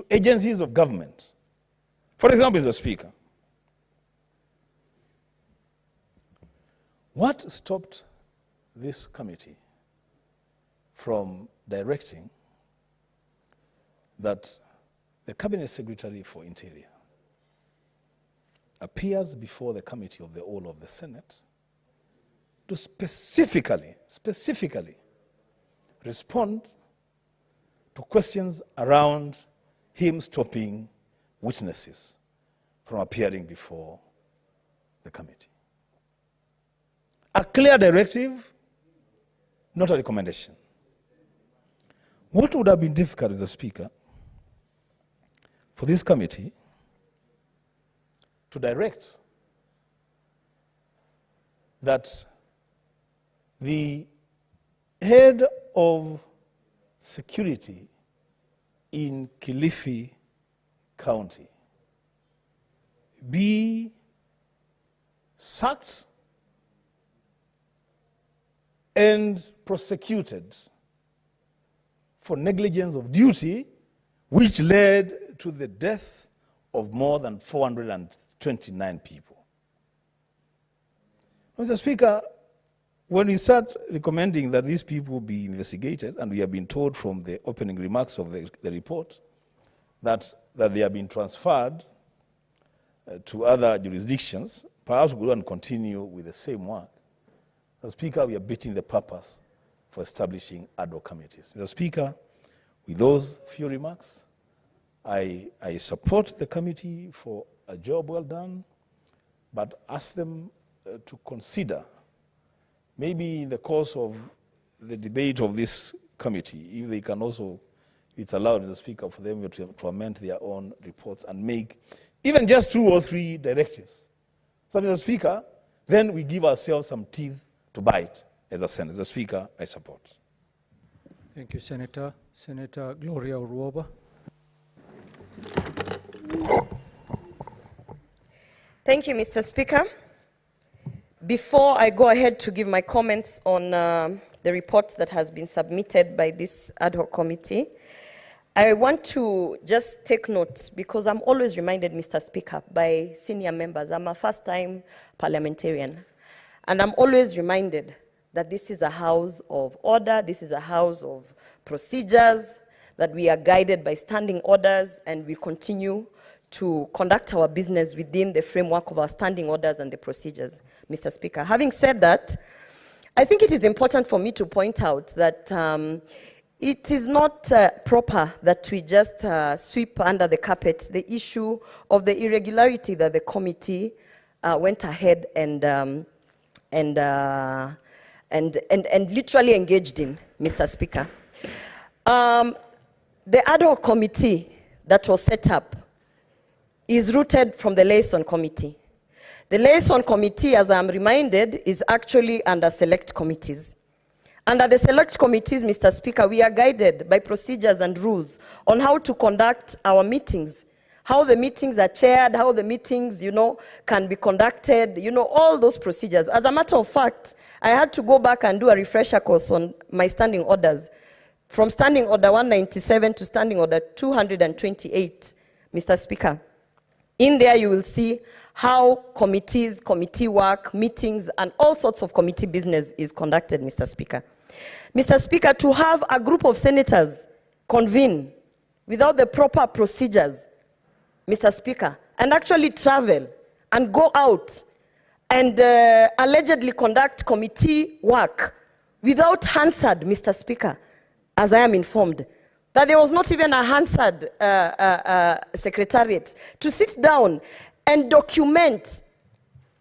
agencies of government. For example, Mr. Speaker, what stopped this committee from directing that the Cabinet Secretary for Interior appears before the Committee of the Whole of the Senate to specifically respond to questions around him stopping witnesses from appearing before the committee? A clear directive, not a recommendation. What would have been difficult, Mr. Speaker, for this committee to direct that the head of security in Kilifi County be sacked and prosecuted for negligence of duty, which led to the death of more than 429 people. Mr. Speaker, when we start recommending that these people be investigated, and we have been told from the opening remarks of the report that they have been transferred to other jurisdictions, perhaps we will continue with the same work. Mr. Speaker, we are beating the purpose for establishing ad hoc committees. Mr. Speaker, with those few remarks, I support the committee for a job well done, but ask them to consider, maybe in the course of the debate of this committee, if they can also, it's allowed, Mr. Speaker, for them to amend their own reports and make even just 2 or 3 directives. So, Mr. Speaker, then we give ourselves some teeth to bite as a Senate. Mr. Speaker, I support. Thank you, Senator. Senator Gloria Uruoba. Thank you, Mr. Speaker. Before I go ahead to give my comments on the report that has been submitted by this ad hoc committee, I want to just take note, because I'm always reminded, Mr. Speaker, by senior members. I'm a first-time parliamentarian, and I'm always reminded that this is a house of order, this is a house of procedures, that we are guided by standing orders, and we continue to conduct our business within the framework of our standing orders and the procedures, Mr. Speaker. Having said that, I think it is important for me to point out that it is not proper that we just sweep under the carpet the issue of the irregularity that the committee went ahead and literally engaged in, Mr. Speaker. The ad hoc committee that was set up is rooted from the liaison committee. The liaison committee, as I'm reminded, is actually under select committees. Under the select committees, Mr. Speaker, we are guided by procedures and rules on how to conduct our meetings, how the meetings are chaired, how the meetings, can be conducted, all those procedures. As a matter of fact, I had to go back and do a refresher course on my standing orders, from Standing Order 197 to Standing Order 228, Mr. Speaker. In there, you will see how committees, committee work, meetings, and all sorts of committee business is conducted, Mr. Speaker. Mr. Speaker, to have a group of senators convene without the proper procedures, Mr. Speaker, and actually travel and go out and allegedly conduct committee work without Hansard, Mr. Speaker, as I am informed, that there was not even a Hansard secretariat to sit down and document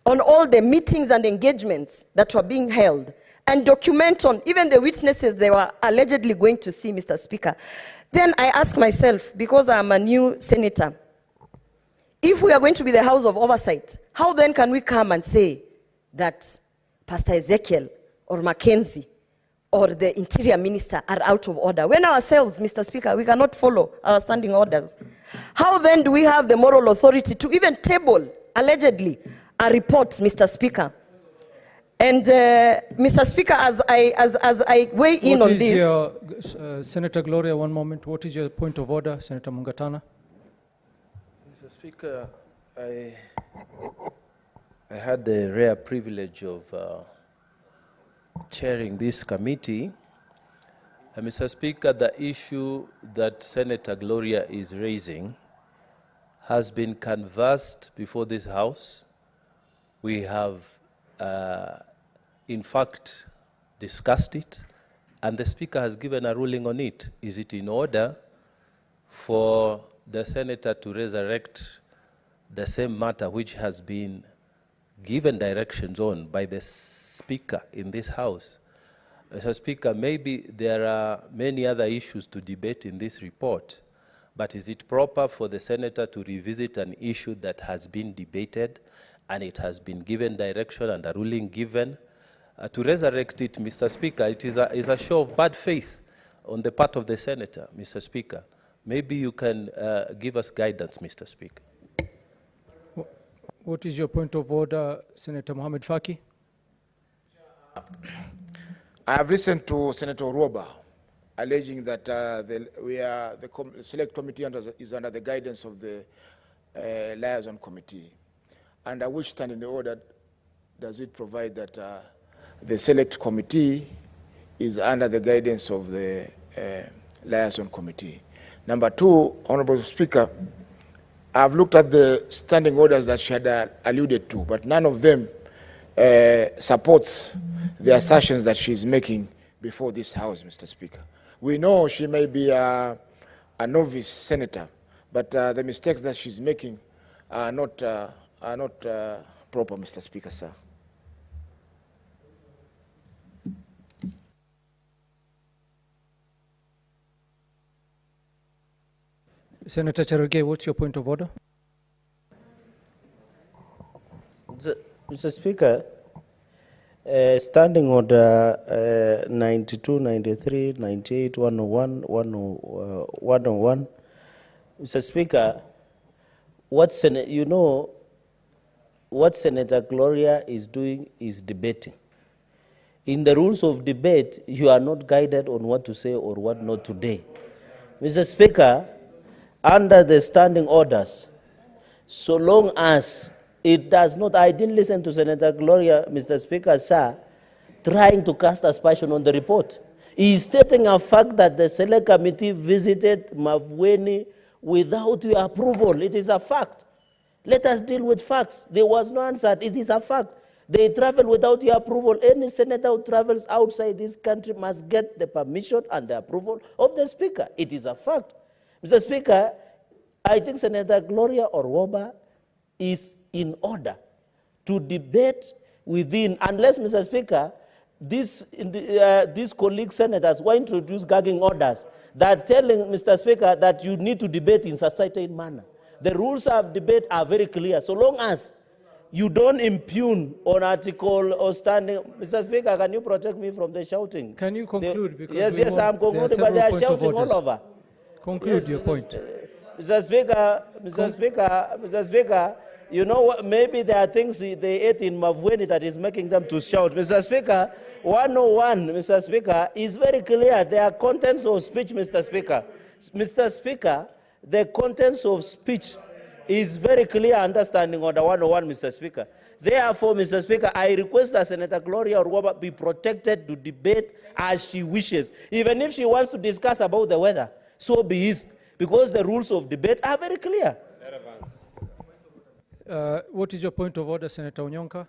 on all the meetings and engagements that were being held, and document on even the witnesses they were allegedly going to see, Mr. Speaker. Then I ask myself, because I'm a new senator, if we are going to be the House of Oversight, how then can we come and say that Pastor Ezekiel or Mackenzie or the Interior Minister are out of order, when ourselves, Mr. Speaker, we cannot follow our standing orders? How then do we have the moral authority to even table, allegedly, a report, Mr. Speaker? And Mr. Speaker, as I weigh in on this... Senator Gloria, one moment. What is your point of order, Senator Mungatana? Mr. Speaker, I had the rare privilege of chairing this committee. Mr. Speaker, the issue that Senator Gloria is raising has been canvassed before this House. We have, in fact, discussed it, and the Speaker has given a ruling on it. Is it in order for the Senator to resurrect the same matter which has been given directions on by the Speaker in this House? Mr. Speaker, maybe there are many other issues to debate in this report, but is it proper for the Senator to revisit an issue that has been debated and it has been given direction and a ruling given? To resurrect it, Mr. Speaker, it is a show of bad faith on the part of the Senator, Mr. Speaker. Maybe you can give us guidance, Mr. Speaker. What is your point of order, Senator Mohamed Faki? I have listened to Senator Roba alleging that the Select Committee is under the guidance of the Liaison Committee. Under which standing order does it provide that the Select Committee is under the guidance of the Liaison Committee? Number two, Honorable Speaker, I've looked at the standing orders that she had alluded to, but none of them supports the assertions that she's making before this House, Mr. Speaker. We know she may be a novice senator, but the mistakes that she's making are not proper, Mr. Speaker, sir. Senator Cherargei, what's your point of order? Mr. Speaker, Standing Order 92, 93, 98, 101, 101. Mr. Speaker, what Senator Gloria is doing is debating. In the rules of debate, you are not guided on what to say or what not today. Mr. Speaker, under the standing orders, so long as it does not, I didn't listen to Senator Gloria, Mr. Speaker, sir, trying to cast aspersion on the report. He is stating a fact that the Select Committee visited Mavueni without your approval. It is a fact. Let us deal with facts. There was no answer. It is a fact. They travel without your approval. Any senator who travels outside this country must get the permission and the approval of the Speaker. It is a fact. Mr. Speaker, I think Senator Gloria Orwoba is in order to debate within, unless, Mr. Speaker, these colleague senators will introduce gagging orders that telling, Mr. Speaker, that you need to debate in such a certain manner. The rules of debate are very clear. So long as you don't impugn on article or standing, Mr. Speaker, can you protect me from the shouting? Can you conclude? Because yes, I'm concluding, but they are shouting all over. Conclude your point. Mr. Speaker, you know what, maybe there are things they ate in Mavueni that is making them to shout. Mr. Speaker, 101, Mr. Speaker, is very clear. There are contents of speech, Mr. Speaker. Mr. Speaker, the contents of speech is very clear understanding on the 101, Mr. Speaker. Therefore, Mr. Speaker, I request that Senator Gloria Orwoba be protected to debate as she wishes. Even if she wants to discuss about the weather, so be it, because the rules of debate are very clear. What is your point of order, Senator Onyonka?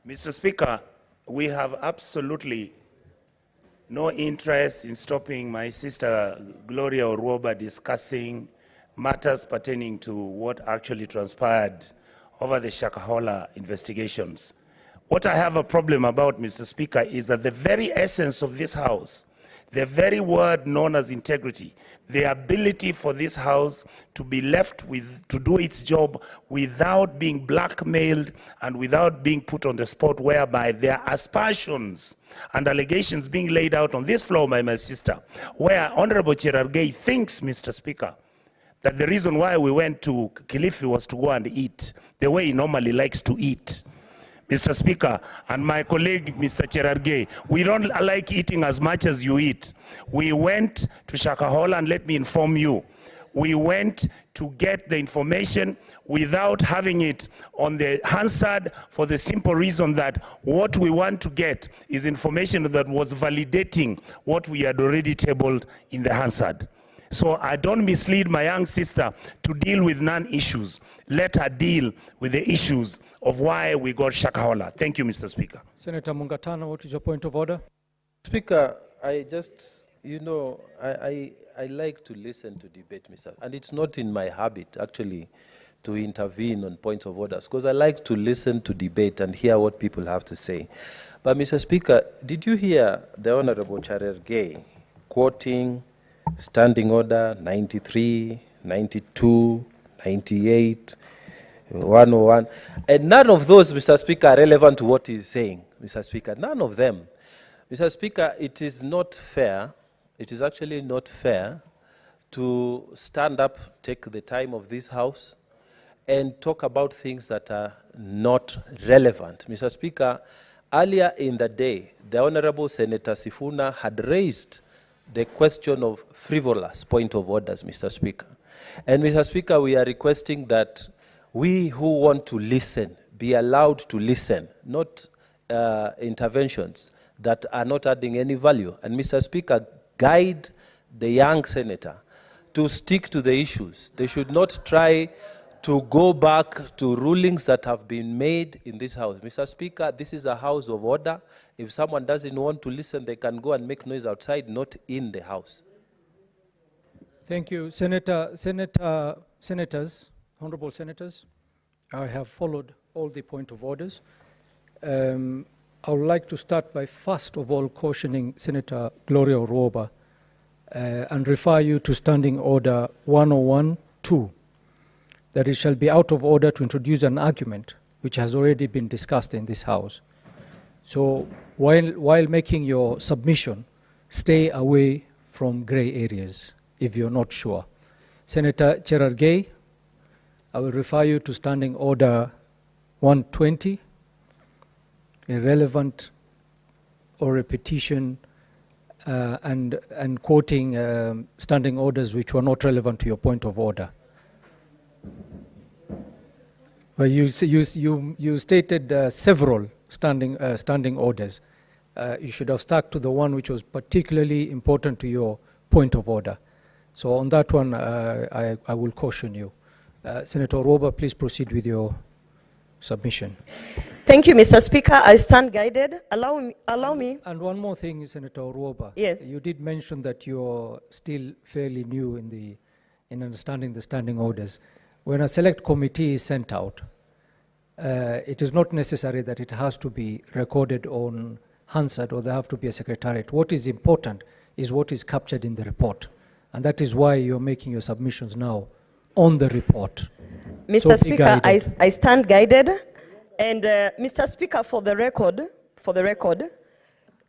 Mr. Speaker, we have absolutely no interest in stopping my sister Gloria Orwoba discussing matters pertaining to what actually transpired over the Shakahola investigations. What I have a problem about, Mr. Speaker, is that the very essence of this House, the very word known as integrity, the ability for this House to be left to do its job without being blackmailed and without being put on the spot, whereby there are aspersions and allegations being laid out on this floor by my sister, where Honorable Cherargei thinks, Mr. Speaker, that the reason why we went to Kilifi was to go and eat, the way he normally likes to eat. Mr. Speaker, and my colleague, Mr. Cherargei, we don't like eating as much as you eat. We went to Shakahola, and let me inform you, we went to get the information without having it on the Hansard, for the simple reason that what we want to get is information that was validating what we had already tabled in the Hansard. So I don't mislead my young sister to deal with non-issues. Let her deal with the issues of why we got Shakahola. Thank you, Mr. Speaker. Senator Mungatana, what is your point of order? Speaker, I just, I like to listen to debate, Mr. And it's not in my habit, actually, to intervene on points of orders, because I like to listen to debate and hear what people have to say. But, Mr. Speaker, did you hear the Honorable Cherargei quoting Standing Order 93, 92, 98, 101? And none of those, Mr. Speaker, are relevant to what he's saying, Mr. Speaker. None of them. Mr. Speaker, it is not fair, it is actually not fair to stand up, take the time of this House, and talk about things that are not relevant. Mr. Speaker, earlier in the day, the Honorable Senator Sifuna had raised the question of frivolous point of orders, Mr. Speaker. And, Mr. Speaker, we are requesting that we who want to listen be allowed to listen, not interventions that are not adding any value. And, Mr. Speaker, guide the young senator to stick to the issues. They should not try to go back to rulings that have been made in this House. Mr. Speaker, this is a House of order. If someone doesn't want to listen, they can go and make noise outside, not in the House. Thank you. Senators, honorable senators, I have followed all the point of orders. I would like to start by first of all cautioning Senator Gloria Orwoba and refer you to Standing Order 101-2, that it shall be out of order to introduce an argument which has already been discussed in this House. So while making your submission, stay away from gray areas if you're not sure. Senator Cherargei, I will refer you to Standing Order 120, irrelevant or repetition and quoting standing orders which were not relevant to your point of order. Well, you stated several standing orders. You should have stuck to the one which was particularly important to your point of order. So on that one, I will caution you. Senator Orwoba, please proceed with your submission. Thank you, Mr. Speaker. I stand guided. Allow me. And one more thing, Senator Orwoba. Yes. You did mention that you're still fairly new in understanding the standing orders. When a select committee is sent out, it is not necessary that it has to be recorded on Hansard or there have to be a secretariat. What is important is what is captured in the report. And that is why you're making your submissions now on the report. Mr. Speaker, I stand guided. And Mr. Speaker, for the record,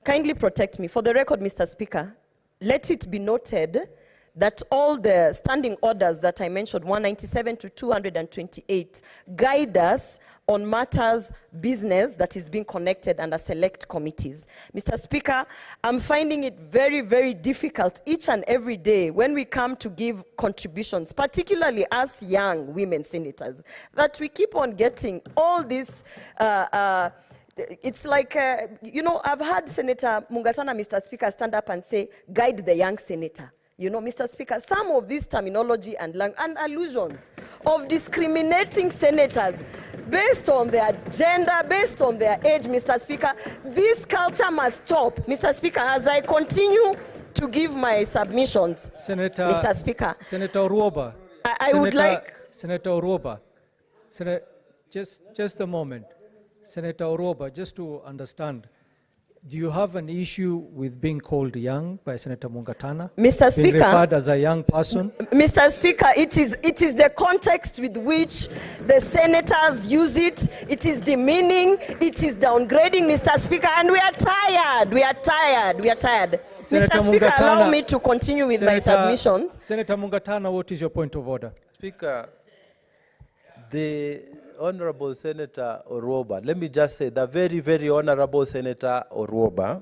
kindly protect me. For the record, Mr. Speaker, let it be noted that all the standing orders that I mentioned, 197 to 228, guide us on matters business that is being connected under select committees. Mr. Speaker, I'm finding it very, very difficult each and every day when we come to give contributions, particularly as young women senators, that we keep on getting all this it's like, you know, I've heard Senator Mungatana, Mr. Speaker, stand up and say, guide the young senator. You know, Mr. Speaker, some of this terminology and allusions of discriminating senators based on their gender, based on their age, Mr. Speaker, this culture must stop. Mr. Speaker, as I continue to give my submissions, Mr. Speaker. Senator Oruoba. I would like... Senator Oruoba, just a moment. Senator Oruoba, just to understand, do you have an issue with being called young by Senator Mungatana? Mr. Speaker, being referred as a young person? Mr. Speaker, it is the context with which the senators use it. It is demeaning. It is downgrading, Mr. Speaker, and we are tired. We are tired. We are tired. Senator Mr. Speaker, Mungatana, allow me to continue with my submissions. Senator Mungatana, what is your point of order? Speaker, the Honorable Senator Oruoba, let me just say, the very, very Honorable Senator Oruoba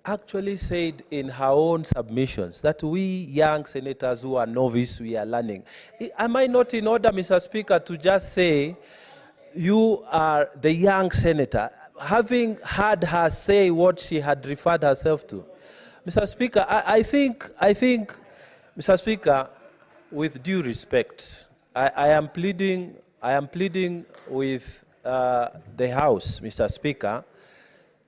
actually said in her own submissions that we young senators who are novice, we are learning. Am I not in order, Mr. Speaker, to just say you are the young senator, having heard her say what she had referred herself to? Mr. Speaker, I think, Mr. Speaker, with due respect, I am pleading with the House, Mr. Speaker,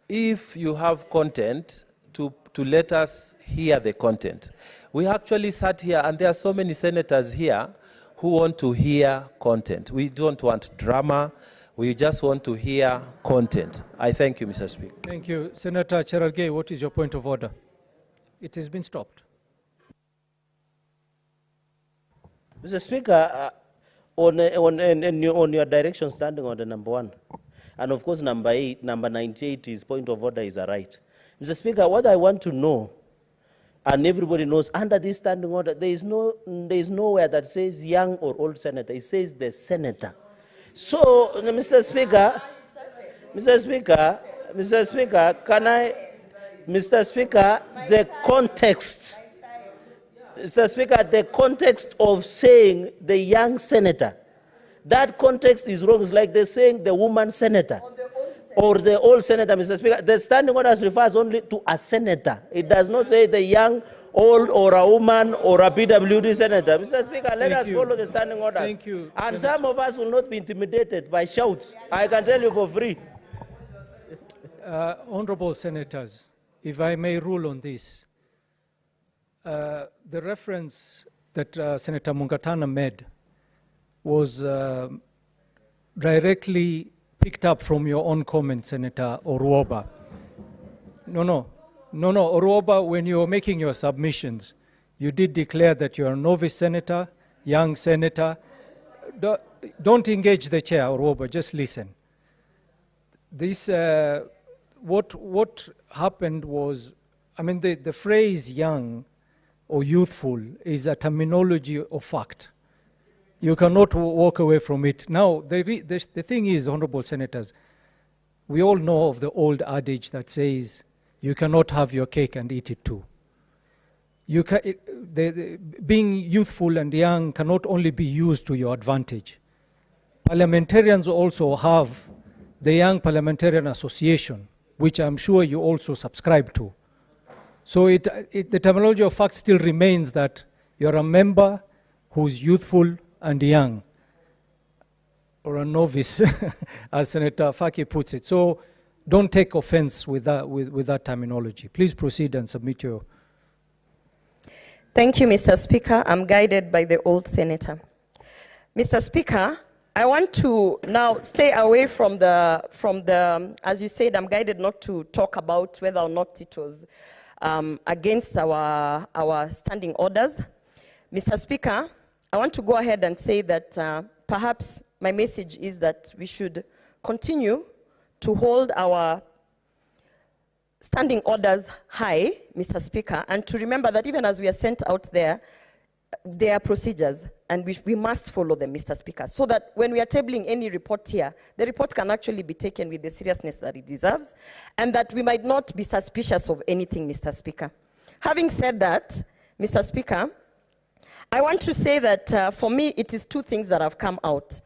if you have content, to let us hear the content. We actually sat here, and there are so many senators here who want to hear content. We don't want drama. We just want to hear content. I thank you, Mr. Speaker. Thank you. Senator Cherargei, what is your point of order? It has been stopped. Mr. Speaker, on your direction standing order number 1, and of course number 98 is point of order is a right. Mr. Speaker, what I want to know, and everybody knows, under this standing order, there is nowhere that says young or old senator. It says the senator. So, Mr. Speaker, can I, Mr. Speaker, the context. Mr. Speaker, the context of saying the young senator, that context is wrong. It's like they're saying the woman senator or the old senator, Mr. Speaker. The standing orders refers only to a senator. It does not say the young, old, or a woman, or a PWD senator. Mr. Speaker, let us follow the standing orders. Thank you, and Senator. Some of us will not be intimidated by shouts. I can tell you for free. Honorable senators, if I may rule on this, the reference that Senator Mungatana made was directly picked up from your own comment, Senator Oruoba. No, Oruoba, when you were making your submissions, you did declare that you're a novice senator, young senator. Don't engage the chair, Oruoba, just listen. This, what happened was, I mean, the phrase young or youthful is a terminology of fact. You cannot walk away from it. Now, the thing is, honorable senators, we all know of the old adage that says, you cannot have your cake and eat it too. Being youthful and young cannot only be used to your advantage. Parliamentarians also have the Young Parliamentarian Association, which I'm sure you also subscribe to. So the terminology of fact still remains that you're a member who's youthful and young, or a novice, as Senator Faki puts it. So don't take offense with that terminology. Please proceed and submit your... Thank you, Mr. Speaker. I'm guided by the old senator. Mr. Speaker, I want to now stay away from the, as you said, I'm guided not to talk about whether or not it was against our standing orders. Mr. Speaker, I want to go ahead and say that perhaps my message is that we should continue to hold our standing orders high, Mr. Speaker, and to remember that even as we are sent out there are procedures, and we must follow them, Mr. Speaker, so that when we are tabling any report here, the report can actually be taken with the seriousness that it deserves, and that we might not be suspicious of anything, Mr. Speaker. Having said that, Mr. Speaker, I want to say that for me, it is two things that have come out.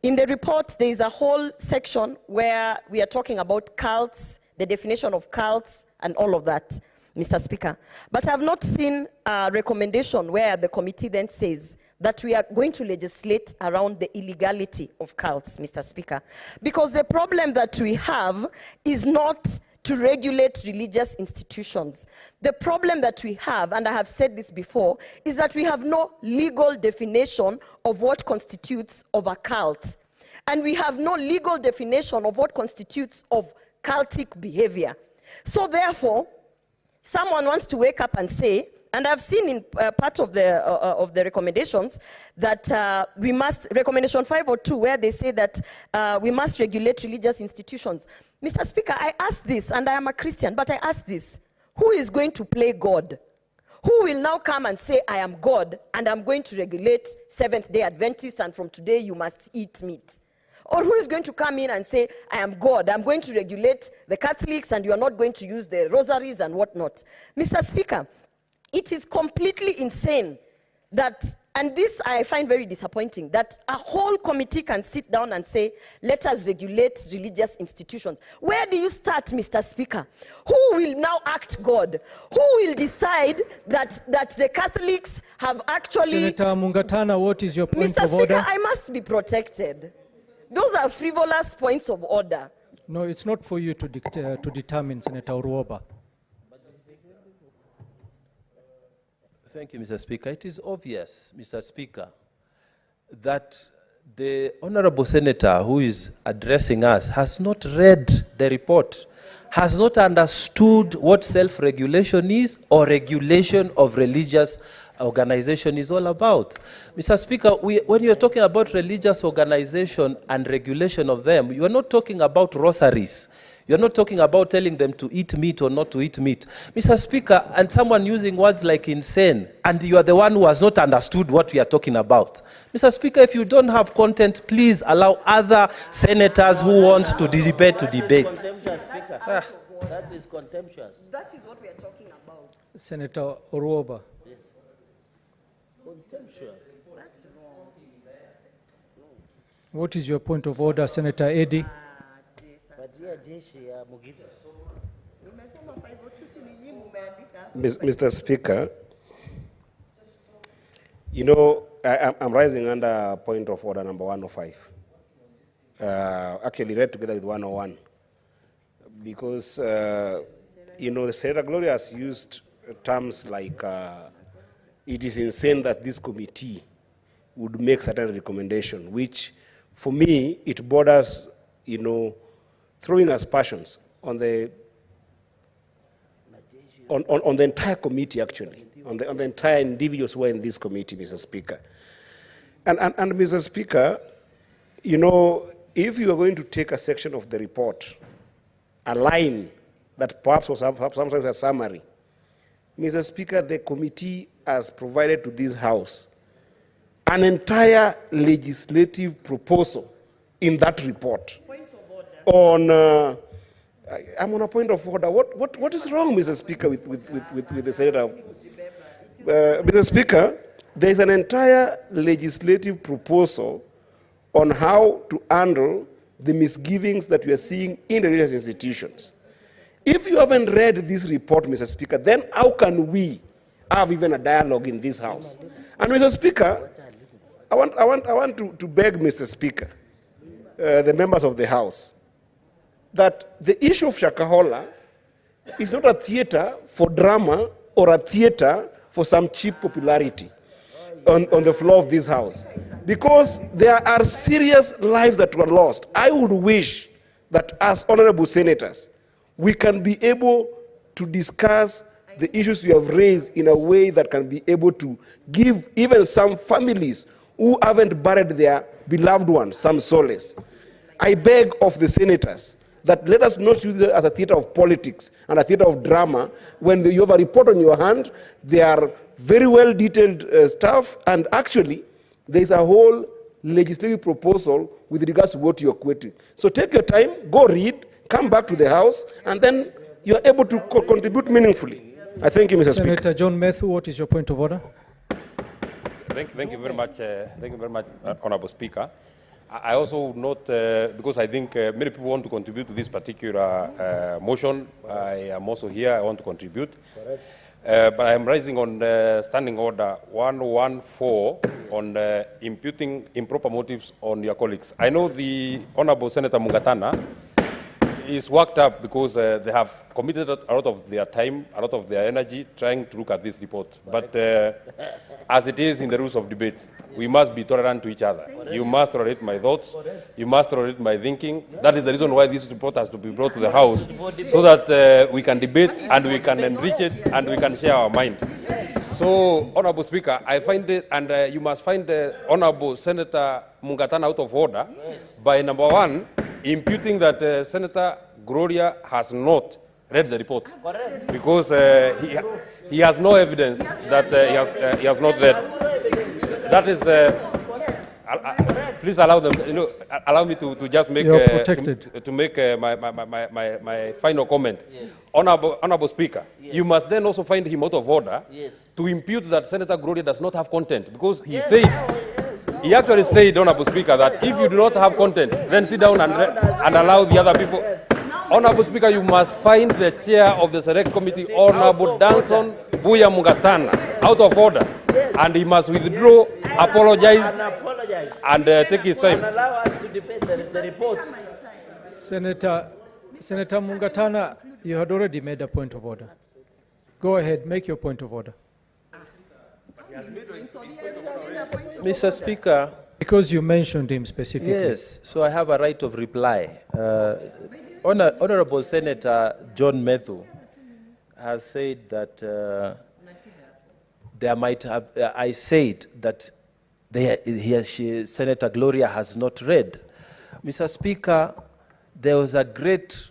In the report, there is a whole section where we are talking about cults, the definition of cults, and all of that, Mr. Speaker. But I have not seen a recommendation where the committee then says that we are going to legislate around the illegality of cults, Mr. Speaker. Because the problem that we have is not to regulate religious institutions. The problem that we have, and I have said this before, is that we have no legal definition of what constitutes of a cult. And we have no legal definition of what constitutes of cultic behavior. So therefore, someone wants to wake up and say, and I've seen in part of the recommendations that we must, recommendation 502, where they say that we must regulate religious institutions. Mr. Speaker, I ask this, and I am a Christian, but I ask this, who is going to play God? Who will now come and say, I am God, and I'm going to regulate Seventh-day Adventists, and from today you must eat meat? Or who is going to come in and say, I am God, I'm going to regulate the Catholics, and you are not going to use the rosaries and whatnot? Mr. Speaker, it is completely insane that, and this I find very disappointing, that a whole committee can sit down and say, let us regulate religious institutions. Where do you start, Mr. Speaker? Who will now act God? Who will decide that the Catholics have actually... Senator Mungatana, what is your point Mr. of order? Speaker, I must be protected. Those are frivolous points of order. No, it's not for you to determine, Senator Uruoba. Thank you, Mr. Speaker. It is obvious, Mr. Speaker, that the honorable senator who is addressing us has not read the report, has not understood what self-regulation is or regulation of religious organization is all about. Mr. Speaker, when you're talking about religious organization and regulation of them, you are not talking about rosaries. You're not talking about telling them to eat meat or not to eat meat. Mr. Speaker, and someone using words like insane, and you are the one who has not understood what we are talking about. Mr. Speaker, if you don't have content, please allow other senators who want to debate to debate. Contemptuous, Speaker. That is contemptuous. That is what we are talking about. Senator Uruoba. Yes. Contemptuous. That's wrong. What is your point of order, Senator Eddy? Mr. Speaker, you know, I'm rising under point of order number 105. Actually read together with 101. Because, you know, the Senator Gloria has used terms like, it is insane that this committee would make certain recommendation, which for me, it borders, you know, throwing aspersions on the entire committee, actually, on the entire individuals who are in this committee, Mr. Speaker. And Mr. Speaker, you know, if you are going to take a section of the report, a line that perhaps was sometimes a summary, Mr. Speaker, the committee has provided to this House an entire legislative proposal in that report. On, I'm on a point of order. What is wrong, Mr. Speaker, with the Senator? Mr. Speaker, there is an entire legislative proposal on how to handle the misgivings that we are seeing in the religious institutions. If you haven't read this report, Mr. Speaker, then how can we have even a dialogue in this House? And Mr. Speaker, I want to beg, Mr. Speaker, the members of the House, that the issue of Shakahola is not a theater for drama or a theater for some cheap popularity on the floor of this House. Because there are serious lives that were lost. I would wish that as honorable senators, we can be able to discuss the issues we have raised in a way that can be able to give even some families who haven't buried their beloved ones some solace. I beg of the senators that let us not use it as a theater of politics and a theater of drama. When you have a report on your hand, they are very well detailed stuff, and actually there is a whole legislative proposal with regards to what you're quoting. So take your time, go read, come back to the House, and then you're able to contribute meaningfully. I thank you, Mr. Speaker. Senator John Methu, what is your point of order? Thank you very much. Thank you very much, Honorable Speaker. I also note, because I think many people want to contribute to this particular motion. I am also here. I want to contribute. But I am rising on Standing Order 114 on imputing improper motives on your colleagues. I know the Honorable Senator Mungatana is worked up because they have committed a lot of their time, a lot of their energy trying to look at this report. But as it is in the rules of debate, we must be tolerant to each other. You must tolerate my thoughts. You must tolerate my thinking. That is the reason why this report has to be brought to the House, so that we can debate and we can enrich it and we can share our mind. So, Honorable Speaker, I find it, and you must find the Honorable Senator Mungatana out of order by, number one, imputing that Senator Gloria has not read the report. Correct. Because he has no evidence that he has not read. That is, please allow them, allow me to just make my final comment. Yes. Honorable Speaker, yes. You must then also find him out of order to impute that Senator Gloria does not have content, because he said, he actually said, Honorable Speaker, that if you do not have content, then sit down and allow the other people. Honorable Speaker, you must find the chair of the Select Committee, Honorable Danson Buya Mungatana, out of order. And he must withdraw, apologize, and take his time. And allow us to debate the report. Senator Mungatana, you had already made a point of order. Go ahead, make your point of order. Mr. Speaker. Because you mentioned him specifically. Yes, so I have a right of reply. Honorable Senator John Methu has said that there might have, I said that Senator Gloria has not read. Mr. Speaker, there was a great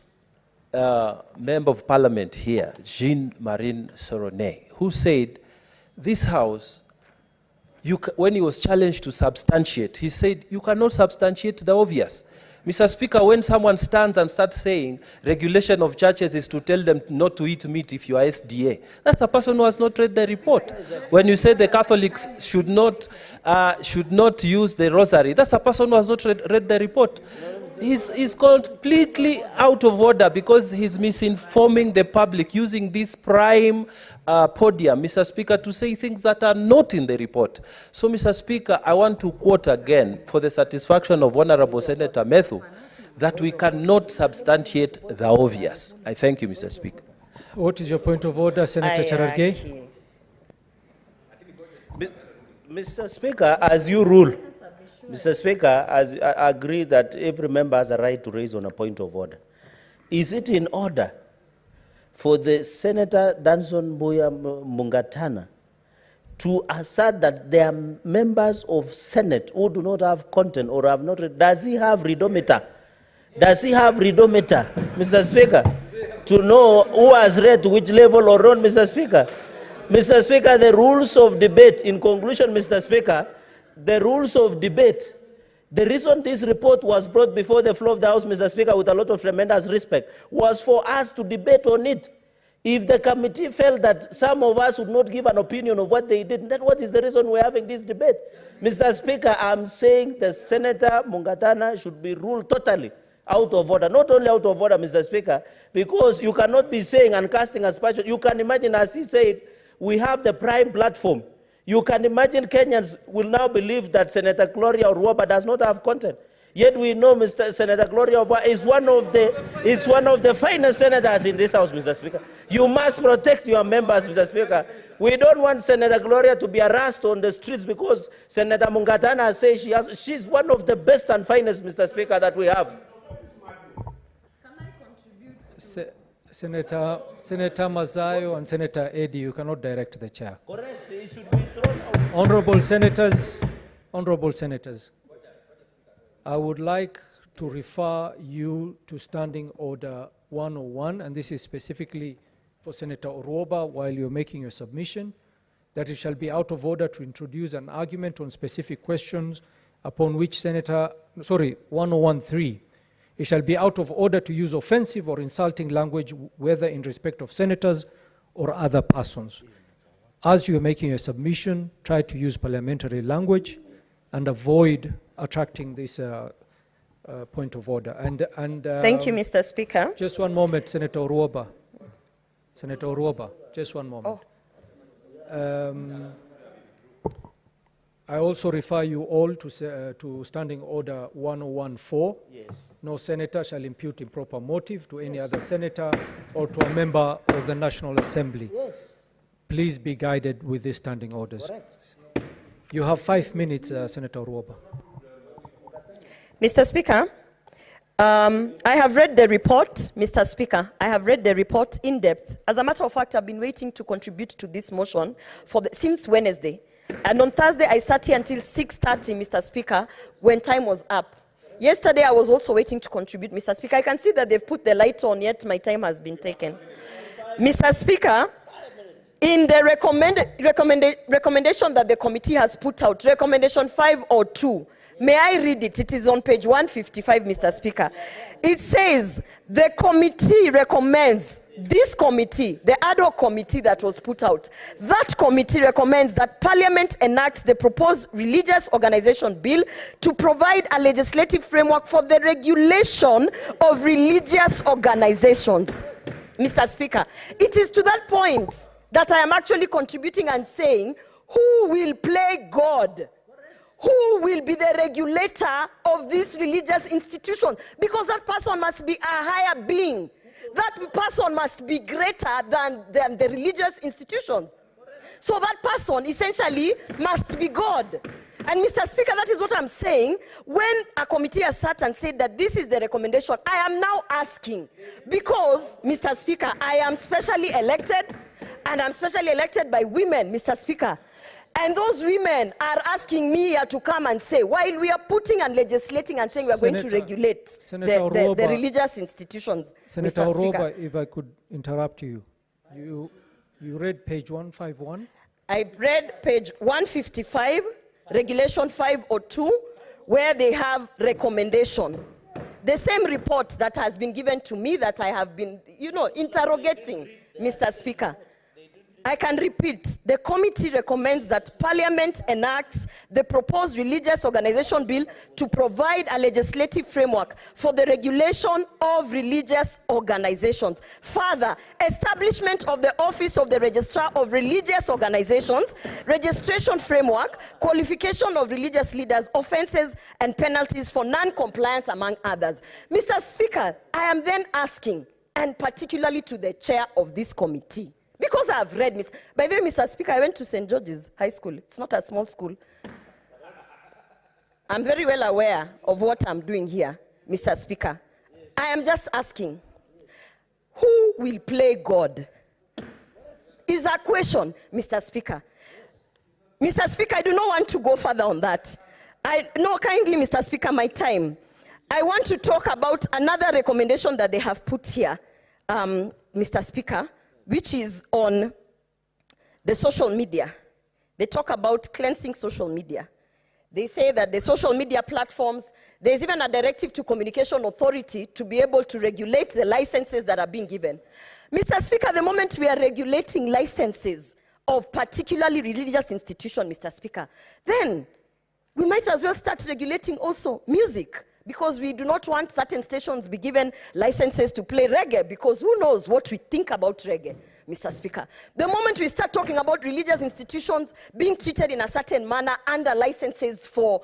member of parliament here, Jean-Marie Soronet, who said, this House, when he was challenged to substantiate, he said, you cannot substantiate the obvious. Mr. Speaker, when someone stands and starts saying regulation of churches is to tell them not to eat meat if you are SDA, that's a person who has not read the report. When you say the Catholics should not use the rosary, that's a person who has not read the report. He's completely out of order because he's misinforming the public using this prime podium, Mr. Speaker, to say things that are not in the report. So, Mr. Speaker, I want to quote again for the satisfaction of Honorable Senator Methu that we cannot substantiate the obvious. I thank you, Mr. Speaker. What is your point of order, Senator Cherargei? Mr. Speaker, as you rule, Mr. Speaker, as I agree that every member has a right to raise on a point of order. Is it in order for the Senator Danson Buya Mungatana to assert that there are members of Senate who do not have content or have not read? Does he have readometer? Does he have readometer, Mr. Speaker, to know who has read to which level or not, Mr. Speaker? Mr. Speaker, the rules of debate, in conclusion, Mr. Speaker, the rules of debate, the reason this report was brought before the floor of the House, Mr. Speaker, with a lot of tremendous respect, was for us to debate on it. If the committee felt that some of us would not give an opinion of what they did, then what is the reason we're having this debate? Mr. Speaker, I'm saying the Senator Mungatana should be ruled totally out of order. Not only out of order, Mr. Speaker, because you cannot be saying and casting aspersions. You can imagine, as he said, we have the prime platform. You can imagine Kenyans will now believe that Senator Gloria Orwoba does not have content. Yet we know Senator Gloria Orwoba is one of the finest senators in this House, Mr. Speaker. You must protect your members, Mr. Speaker. We don't want Senator Gloria to be harassed on the streets because Senator Mungatana says she's one of the best and finest, Mr. Speaker, that we have. Senator Mazayo and Senator Eddy, you cannot direct the chair. Correct. It should be thrown out. Honorable senators, I would like to refer you to Standing Order 101, and this is specifically for Senator Orwoba while you're making your submission, that it shall be out of order to introduce an argument on specific questions upon which 1013. It shall be out of order to use offensive or insulting language, whether in respect of senators or other persons. As you are making a submission, try to use parliamentary language and avoid attracting this point of order. Thank you, Mr. Speaker. Just one moment, Senator Orwoba. Senator Orwoba, just one moment. I also refer you all to Standing Order 1014. Yes. No senator shall impute improper motive to any other senator or to a member of the National Assembly. Yes. Please be guided with these standing orders. Correct. You have 5 minutes, Senator Orwoba. Mr. Speaker, I have read the report, Mr. Speaker. I have read the report in depth. As a matter of fact, I've been waiting to contribute to this motion since Wednesday. And on Thursday, I sat here until 6:30, Mr. Speaker, when time was up. Yesterday, I was also waiting to contribute, Mr. Speaker. I can see that they've put the light on, yet my time has been taken. Mr. Speaker, in the recommendation that the committee has put out, recommendation 502, may I read it? It is on page 155, Mr. Speaker. It says, the committee recommends, this committee, the ad hoc committee that was put out, that committee recommends that Parliament enacts the proposed religious organization bill to provide a legislative framework for the regulation of religious organizations. Mr. Speaker, it is to that point that I am actually contributing and saying, who will play God? Who will be the regulator of this religious institution? Because that person must be a higher being. That person must be greater than the religious institutions. So that person essentially must be God. And Mr. Speaker, that is what I'm saying. When a committee has sat and said that this is the recommendation, I am now asking, because, Mr. Speaker, I am specially elected, and I'm specially elected by women, Mr. Speaker. And those women are asking me here to come and say, while we are putting and legislating and saying we are going to regulate the religious institutions. Senator Orwoba, if I could interrupt you. You read page 151? I read page 155, regulation 502, where they have recommendation. The same report that has been given to me that I have been, interrogating, Mr. Speaker. I can repeat, the committee recommends that Parliament enacts the proposed religious organization bill to provide a legislative framework for the regulation of religious organizations. Further, establishment of the Office of the Registrar of Religious Organizations, registration framework, qualification of religious leaders, offenses and penalties for non-compliance, among others. Mr. Speaker, I am then asking, and particularly to the chair of this committee, because I have read, by the way, Mr. Speaker, I went to St. George's High School. It's not a small school. I'm very well aware of what I'm doing here, Mr. Speaker. I am just asking, who will play God? Is a question, Mr. Speaker. Mr. Speaker, I do not want to go further on that. No, kindly, Mr. Speaker, my time. I want to talk about another recommendation that they have put here, Mr. Speaker, which is on the social media. They talk about cleansing social media. They say that the social media platforms, there's even a directive to Communication Authority to be able to regulate the licenses that are being given. Mr. Speaker, the moment we are regulating licenses of particularly religious institutions, Mr. Speaker, then we might as well start regulating also music, because we do not want certain stations to be given licenses to play reggae, because who knows what we think about reggae, Mr. Speaker. The moment we start talking about religious institutions being treated in a certain manner under licenses for,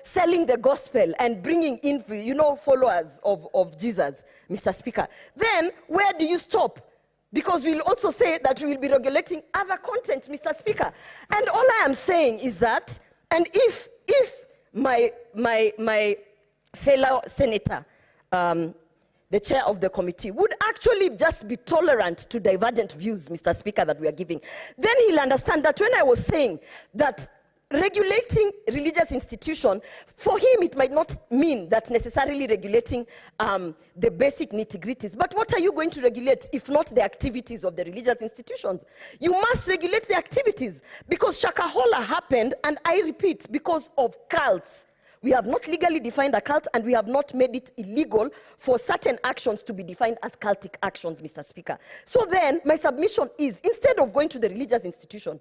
selling the gospel and bringing in, followers of Jesus, Mr. Speaker, then where do you stop? Because we'll also say that we will be regulating other content, Mr. Speaker. And all I am saying is that, and if my fellow senator, the chair of the committee, would actually just be tolerant to divergent views, Mr. Speaker, that we are giving, then he'll understand that when I was saying that regulating religious institution, for him it might not mean that necessarily regulating the basic nitty-gritties. But what are you going to regulate if not the activities of the religious institutions? You must regulate the activities, because Shakahola happened, and I repeat, because of cults. We have not legally defined a cult, and we have not made it illegal for certain actions to be defined as cultic actions, Mr. Speaker. So then, my submission is, instead of going to the religious institution,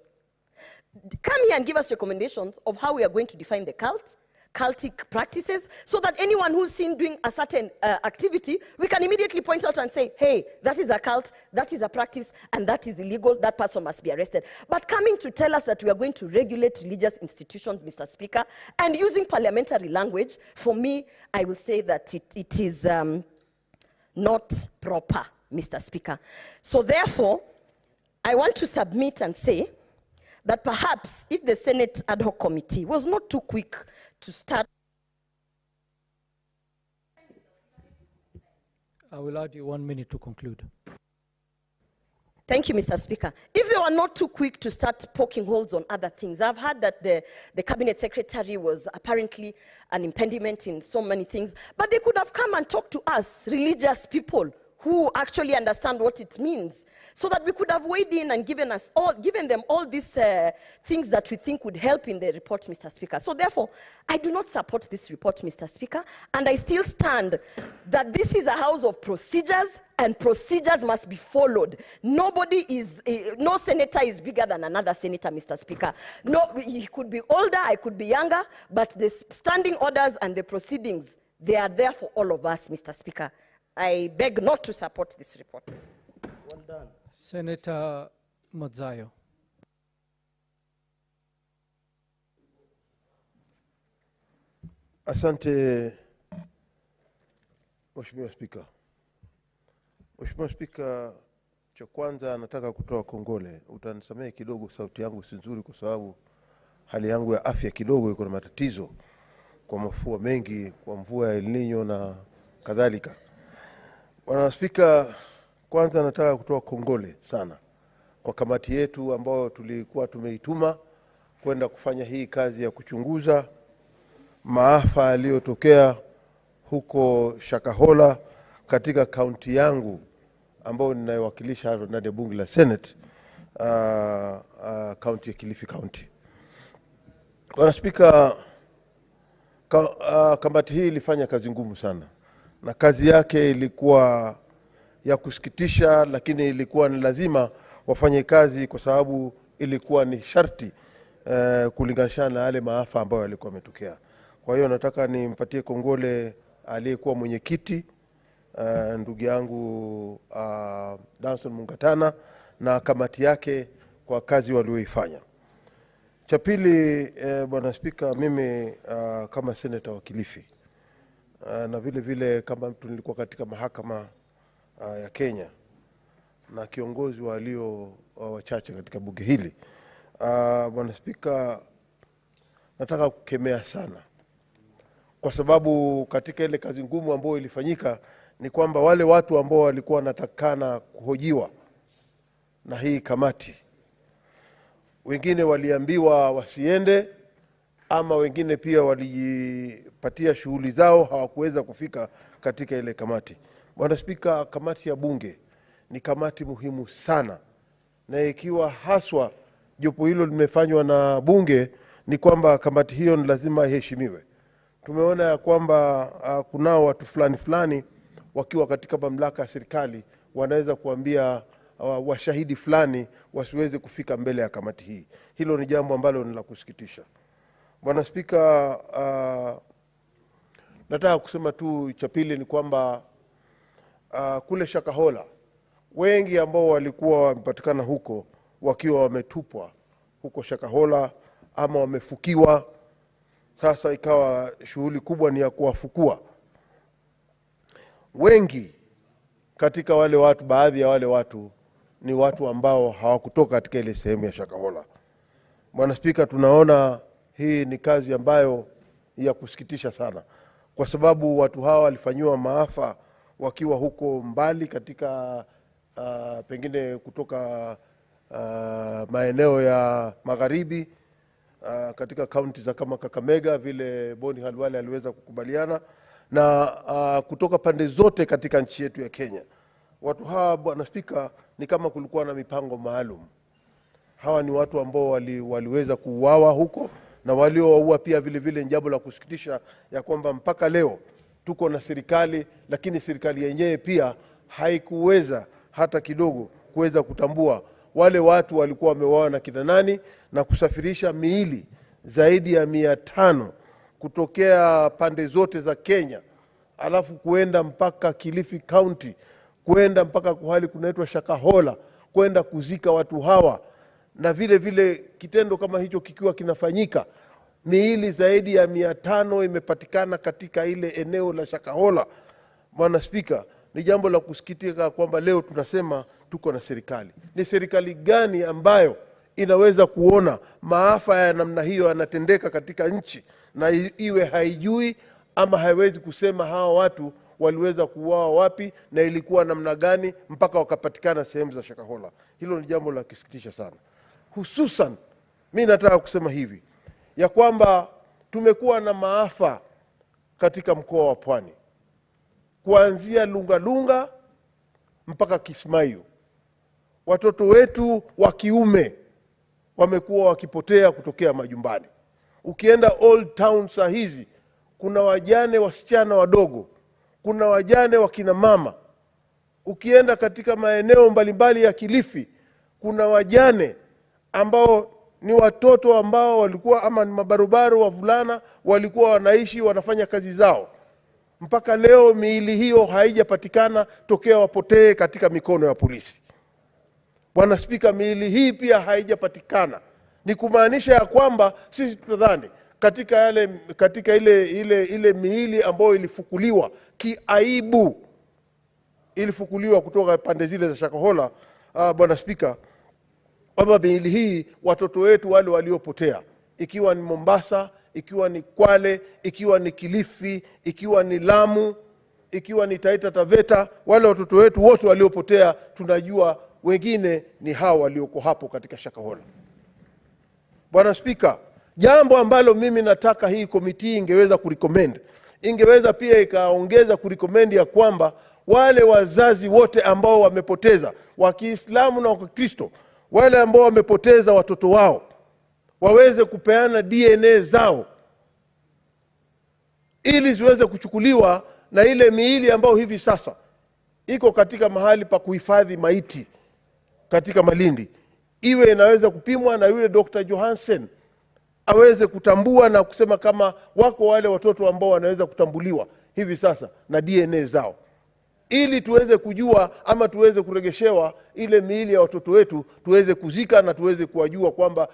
come here and give us recommendations of how we are going to define the cultic practices, so that anyone who's seen doing a certain activity, we can immediately point out and say, hey, that is a cult, that is a practice, and that is illegal, that person must be arrested. But coming to tell us that we are going to regulate religious institutions, Mr. Speaker, and using parliamentary language, for me, I will say that it is not proper, Mr. Speaker. So therefore, I want to submit and say that perhaps if the Senate ad hoc committee was not too quick to start. I will add you 1 minute to conclude. Thank you, Mr. Speaker. If they were not too quick to start poking holes on other things, I've heard that the cabinet secretary was apparently an impediment in so many things, but they could have come and talked to us, religious people, who actually understand what it means, so that we could have weighed in and given them all these things that we think would help in the report, Mr. Speaker. So therefore, I do not support this report, Mr. Speaker, and I still stand that this is a house of procedures, and procedures must be followed. No senator is bigger than another senator, Mr. Speaker. No, he could be older, I could be younger, but the standing orders and the proceedings, they are there for all of us, Mr. Speaker. I beg not to support this report. Well done. Senator Mazzayo. Asante, Mheshimiwa Spika. Mheshimiwa Spika, cha kwanza nataka kutoa kongole. Utanisamehe kidogo, sauti yangu si nzuri kwa sababu hali yangu ya afya kidogo iko na matatizo, kwa mafua mengi, kwa mvua ya El Niño na kadhalika. Bwana Spika, kwanza nataka kutoa kongole sana kwa kamati yetu ambayo tulikuwa tumeituma kwenda kufanya hii kazi ya kuchunguza maafa yaliyotokea huko Shakahola katika kaunti yangu ambayo ninayowakilisha ndani ya bunge la Senate, kaunti ya Kilifi County. Bwana Spika, kamati hii ilifanya kazi ngumu sana, na kazi yake ilikuwa ya kusikitisha, lakini ilikuwa ni lazima wafanye kazi kwa sababu ilikuwa ni sharti kulinganisha na yale maafa ambayo yalikuwa yametokea. Kwa hiyo nataka nimpatie kongole aliyekuwa mwenyekiti ndugu yangu Danson Mungatana na kamati yake kwa kazi walioifanya. Cha pili, Bwana Spika, mimi kama senator wa Kilifi na vile vile kama mtu nilikuwa katika mahakama ya Kenya na kiongozi walio wachache katika bunge hili, Bwana Spika, nataka kukemea sana, kwa sababu katika ile kazi ngumu ambayo ilifanyika ni kwamba wale watu ambao walikuwa wanatakana kuhojiwa na hii kamati, wengine waliambiwa wasiende, ama wengine pia walijipatia shughuli zao, hawakuweza kufika katika ile kamati. Bwana Spika, kamati ya bunge ni kamati muhimu sana, na ikiwa haswa jopo hilo limefanywa na bunge, ni kwamba kamati hiyo ni lazima iheshimiwe. Tumeona ya kwamba kunao watu fulani wakiwa katika mamlaka ya serikali wanaweza kuambia washahidi fulani wasiweze kufika mbele ya kamati hii. Hilo ni jambo ambalo ni la kusikitisha. Bwana Spika, nataka kusema tu cha pili ni kwamba kule Shakahola wengi ambao walikuwa wamepatikana huko wakiwa wametupwa huko Shakahola ama wamefukiwa, sasa ikawa shughuli kubwa ni ya kuwafukua. Wengi katika wale watu, baadhi ya wale watu ni watu ambao hawakutoka katika ile sehemu ya Shakahola. Bwana Spika, tunaona hii ni kazi ambayo ya kusikitisha sana, kwa sababu watu hawa walifanywa maafa wakiwa huko mbali katika pengine kutoka maeneo ya magharibi, katika kaunti za kama Kakamega vile Boni Halwale aliweza kukubaliana na kutoka pande zote katika nchi yetu ya Kenya. Watu hawa Bwana Spika ni kama kulikuwa na mipango maalum. Hawa ni watu ambao waliweza kuuawa huko, na waliowaua pia vile vile jambo la kusikitisha ya kwamba mpaka leo tuko na serikali, lakini serikali yenyewe pia haikuweza hata kidogo kuweza kutambua wale watu walikuwa wameuawa na kina nani, na kusafirisha miili zaidi ya 500 kutokea pande zote za Kenya, alafu kuenda mpaka Kilifi County, kuenda mpaka kuhali kunaitwa Shakahola, kwenda kuzika watu hawa. Na vile vile kitendo kama hicho kikiwa kinafanyika, miili zaidi ya 500 imepatikana katika ile eneo la Shakahola. Bwana Spika, ni jambo la kusikitika kwamba leo tunasema tuko na serikali. Ni serikali gani ambayo inaweza kuona maafa ya namna hiyo yanatendeka katika nchi na iwe haijui ama haiwezi kusema hawa watu waliweza kuuawa wapi na ilikuwa namna gani mpaka wakapatikana sehemu za Shakahola? Hilo ni jambo la kusikitisha sana. Hususan mimi nataka kusema hivi ya kwamba tumekuwa na maafa katika mkoa wa Pwani, kuanzia Lungalunga mpaka Kismayu. Watoto wetu wa kiume wamekuwa wakipotea kutokea majumbani. Ukienda Old Town saa hizi kuna wajane wasichana wadogo, kuna wajane wa kina mama. Ukienda katika maeneo mbalimbali ya Kilifi kuna wajane ambao ni watoto ambao walikuwa ama ni mabarobaro wavulana, walikuwa wanaishi wanafanya kazi zao. Mpaka leo miili hiyo haijapatikana tokea wapotee katika mikono ya polisi. Bwana Spika, miili hii pia haijapatikana. Ni kumaanisha ya kwamba sisi tutadhani katika ile miili ambayo ilifukuliwa kiaibu, ilifukuliwa kutoka pande zile za Shakahola, Bwana Spika, kwamba miili hii watoto wetu wale waliopotea, ikiwa ni Mombasa, ikiwa ni Kwale, ikiwa ni Kilifi, ikiwa ni Lamu, ikiwa ni Taita Taveta, wale watoto wetu wote waliopotea tunajua wengine ni hao walioko hapo katika Shakahola. Bwana Spika, jambo ambalo mimi nataka hii komiti ingeweza kurecommend, ingeweza pia ikaongeza kurecommend ya kwamba wale wazazi wote ambao wamepoteza, wa Kiislamu na wa Kikristo, wale ambao wamepoteza watoto wao, waweze kupeana DNA zao ili ziweze kuchukuliwa, na ile miili ambao hivi sasa iko katika mahali pa kuhifadhi maiti katika Malindi iwe inaweza kupimwa, na yule Dr. Johansen aweze kutambua na kusema kama wako wale watoto ambao wanaweza kutambuliwa hivi sasa na DNA zao, ili tuweze kujua ama tuweze kuregeshewa ile miili ya watoto wetu, tuweze kuzika na tuweze kuwajua kwamba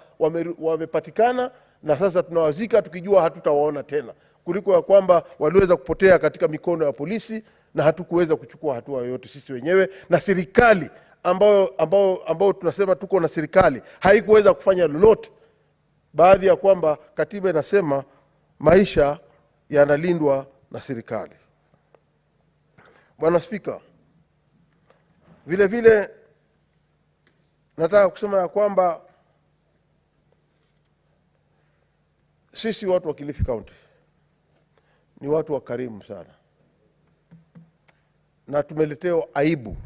wamepatikana, na sasa tunawazika tukijua hatutawaona tena, kuliko ya kwamba waliweza kupotea katika mikono ya polisi na hatukuweza kuchukua hatua yoyote sisi wenyewe, na serikali ambao tunasema tuko na serikali haikuweza kufanya lolote. Baadhi ya kwamba katiba inasema maisha yanalindwa na serikali. Bwana Spika, vile vile nataka kusema ya kwamba sisi watu wa Kilifi County ni watu wa karimu sana, na tumeletewa aibu.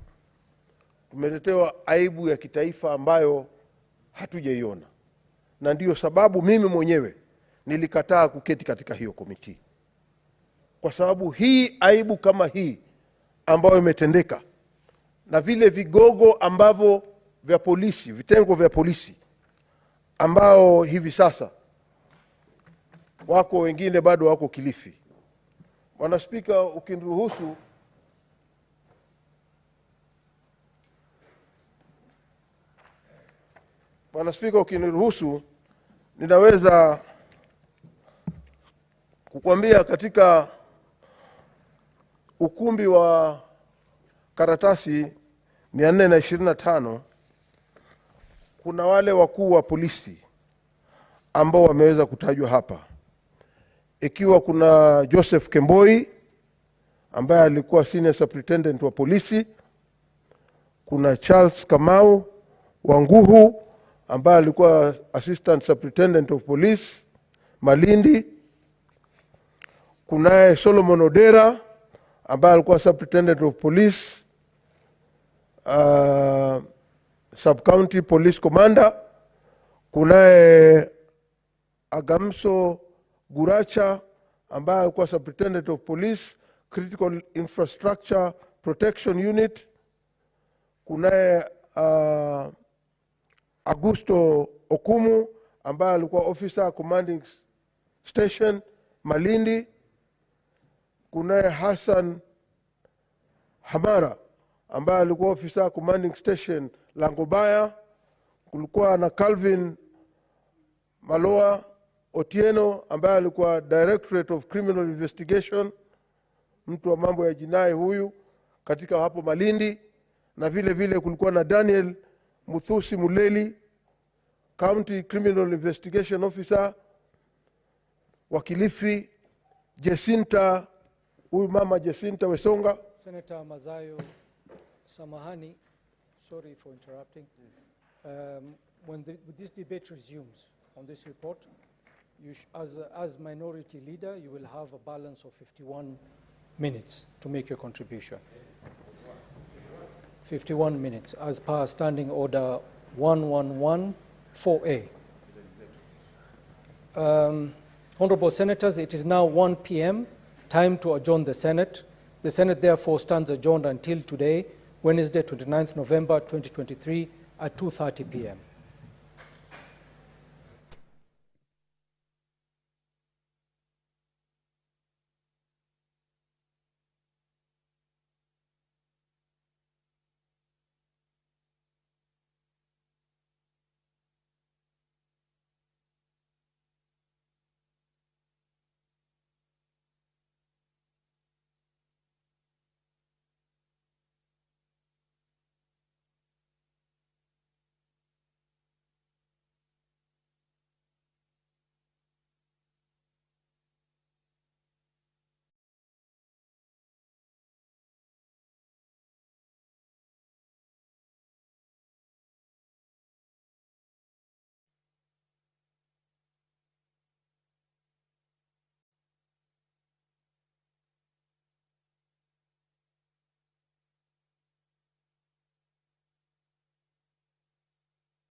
Tumeletewa aibu ya kitaifa ambayo hatujaiona, na ndiyo sababu mimi mwenyewe nilikataa kuketi katika hiyo komiti, kwa sababu hii aibu kama hii ambayo imetendeka na vile vigogo ambavyo vya polisi, vitengo vya polisi ambao hivi sasa wako, wengine bado wako Kilifi. Bwana Spika, ukiniruhusu ninaweza kukwambia katika ukumbi wa karatasi 425 kuna wale wakuu wa polisi ambao wameweza kutajwa hapa, ikiwa kuna Joseph Kemboi ambaye alikuwa senior superintendent wa polisi, kuna Charles Kamau Wanguhu ambaye alikuwa Assistant Superintendent of Police Malindi. Kunaye Solomon Odera ambaye alikuwa Superintendent of Police Sub-County Police Commander. Kunaye Agamso Guracha ambaye alikuwa Superintendent of Police Critical Infrastructure Protection Unit. Kunaye Augusto Okumu ambaye alikuwa Officer Commanding Station Malindi. Kunaye Hassan Hamara ambaye alikuwa Officer Commanding Station Langobaya. Kulikuwa na Calvin Maloa Otieno ambaye alikuwa Directorate of Criminal Investigation, mtu wa mambo ya jinai huyu katika hapo Malindi. Na vile vile kulikuwa na Daniel Muthusi Muleli, County Criminal Investigation Officer wa Kilifi. Jacinta, huyu mama Jacinta Wesonga. Senator Mazayo, samahani, sorry for interrupting. When this debate resumes on this report, you as minority leader, you will have a balance of 51 minutes to make your contribution. 51 minutes as per Standing Order 1114A. Honorable Senators, it is now 1 p.m., time to adjourn the Senate. The Senate therefore stands adjourned until today, Wednesday, 29th November 2023 at 2:30 p.m.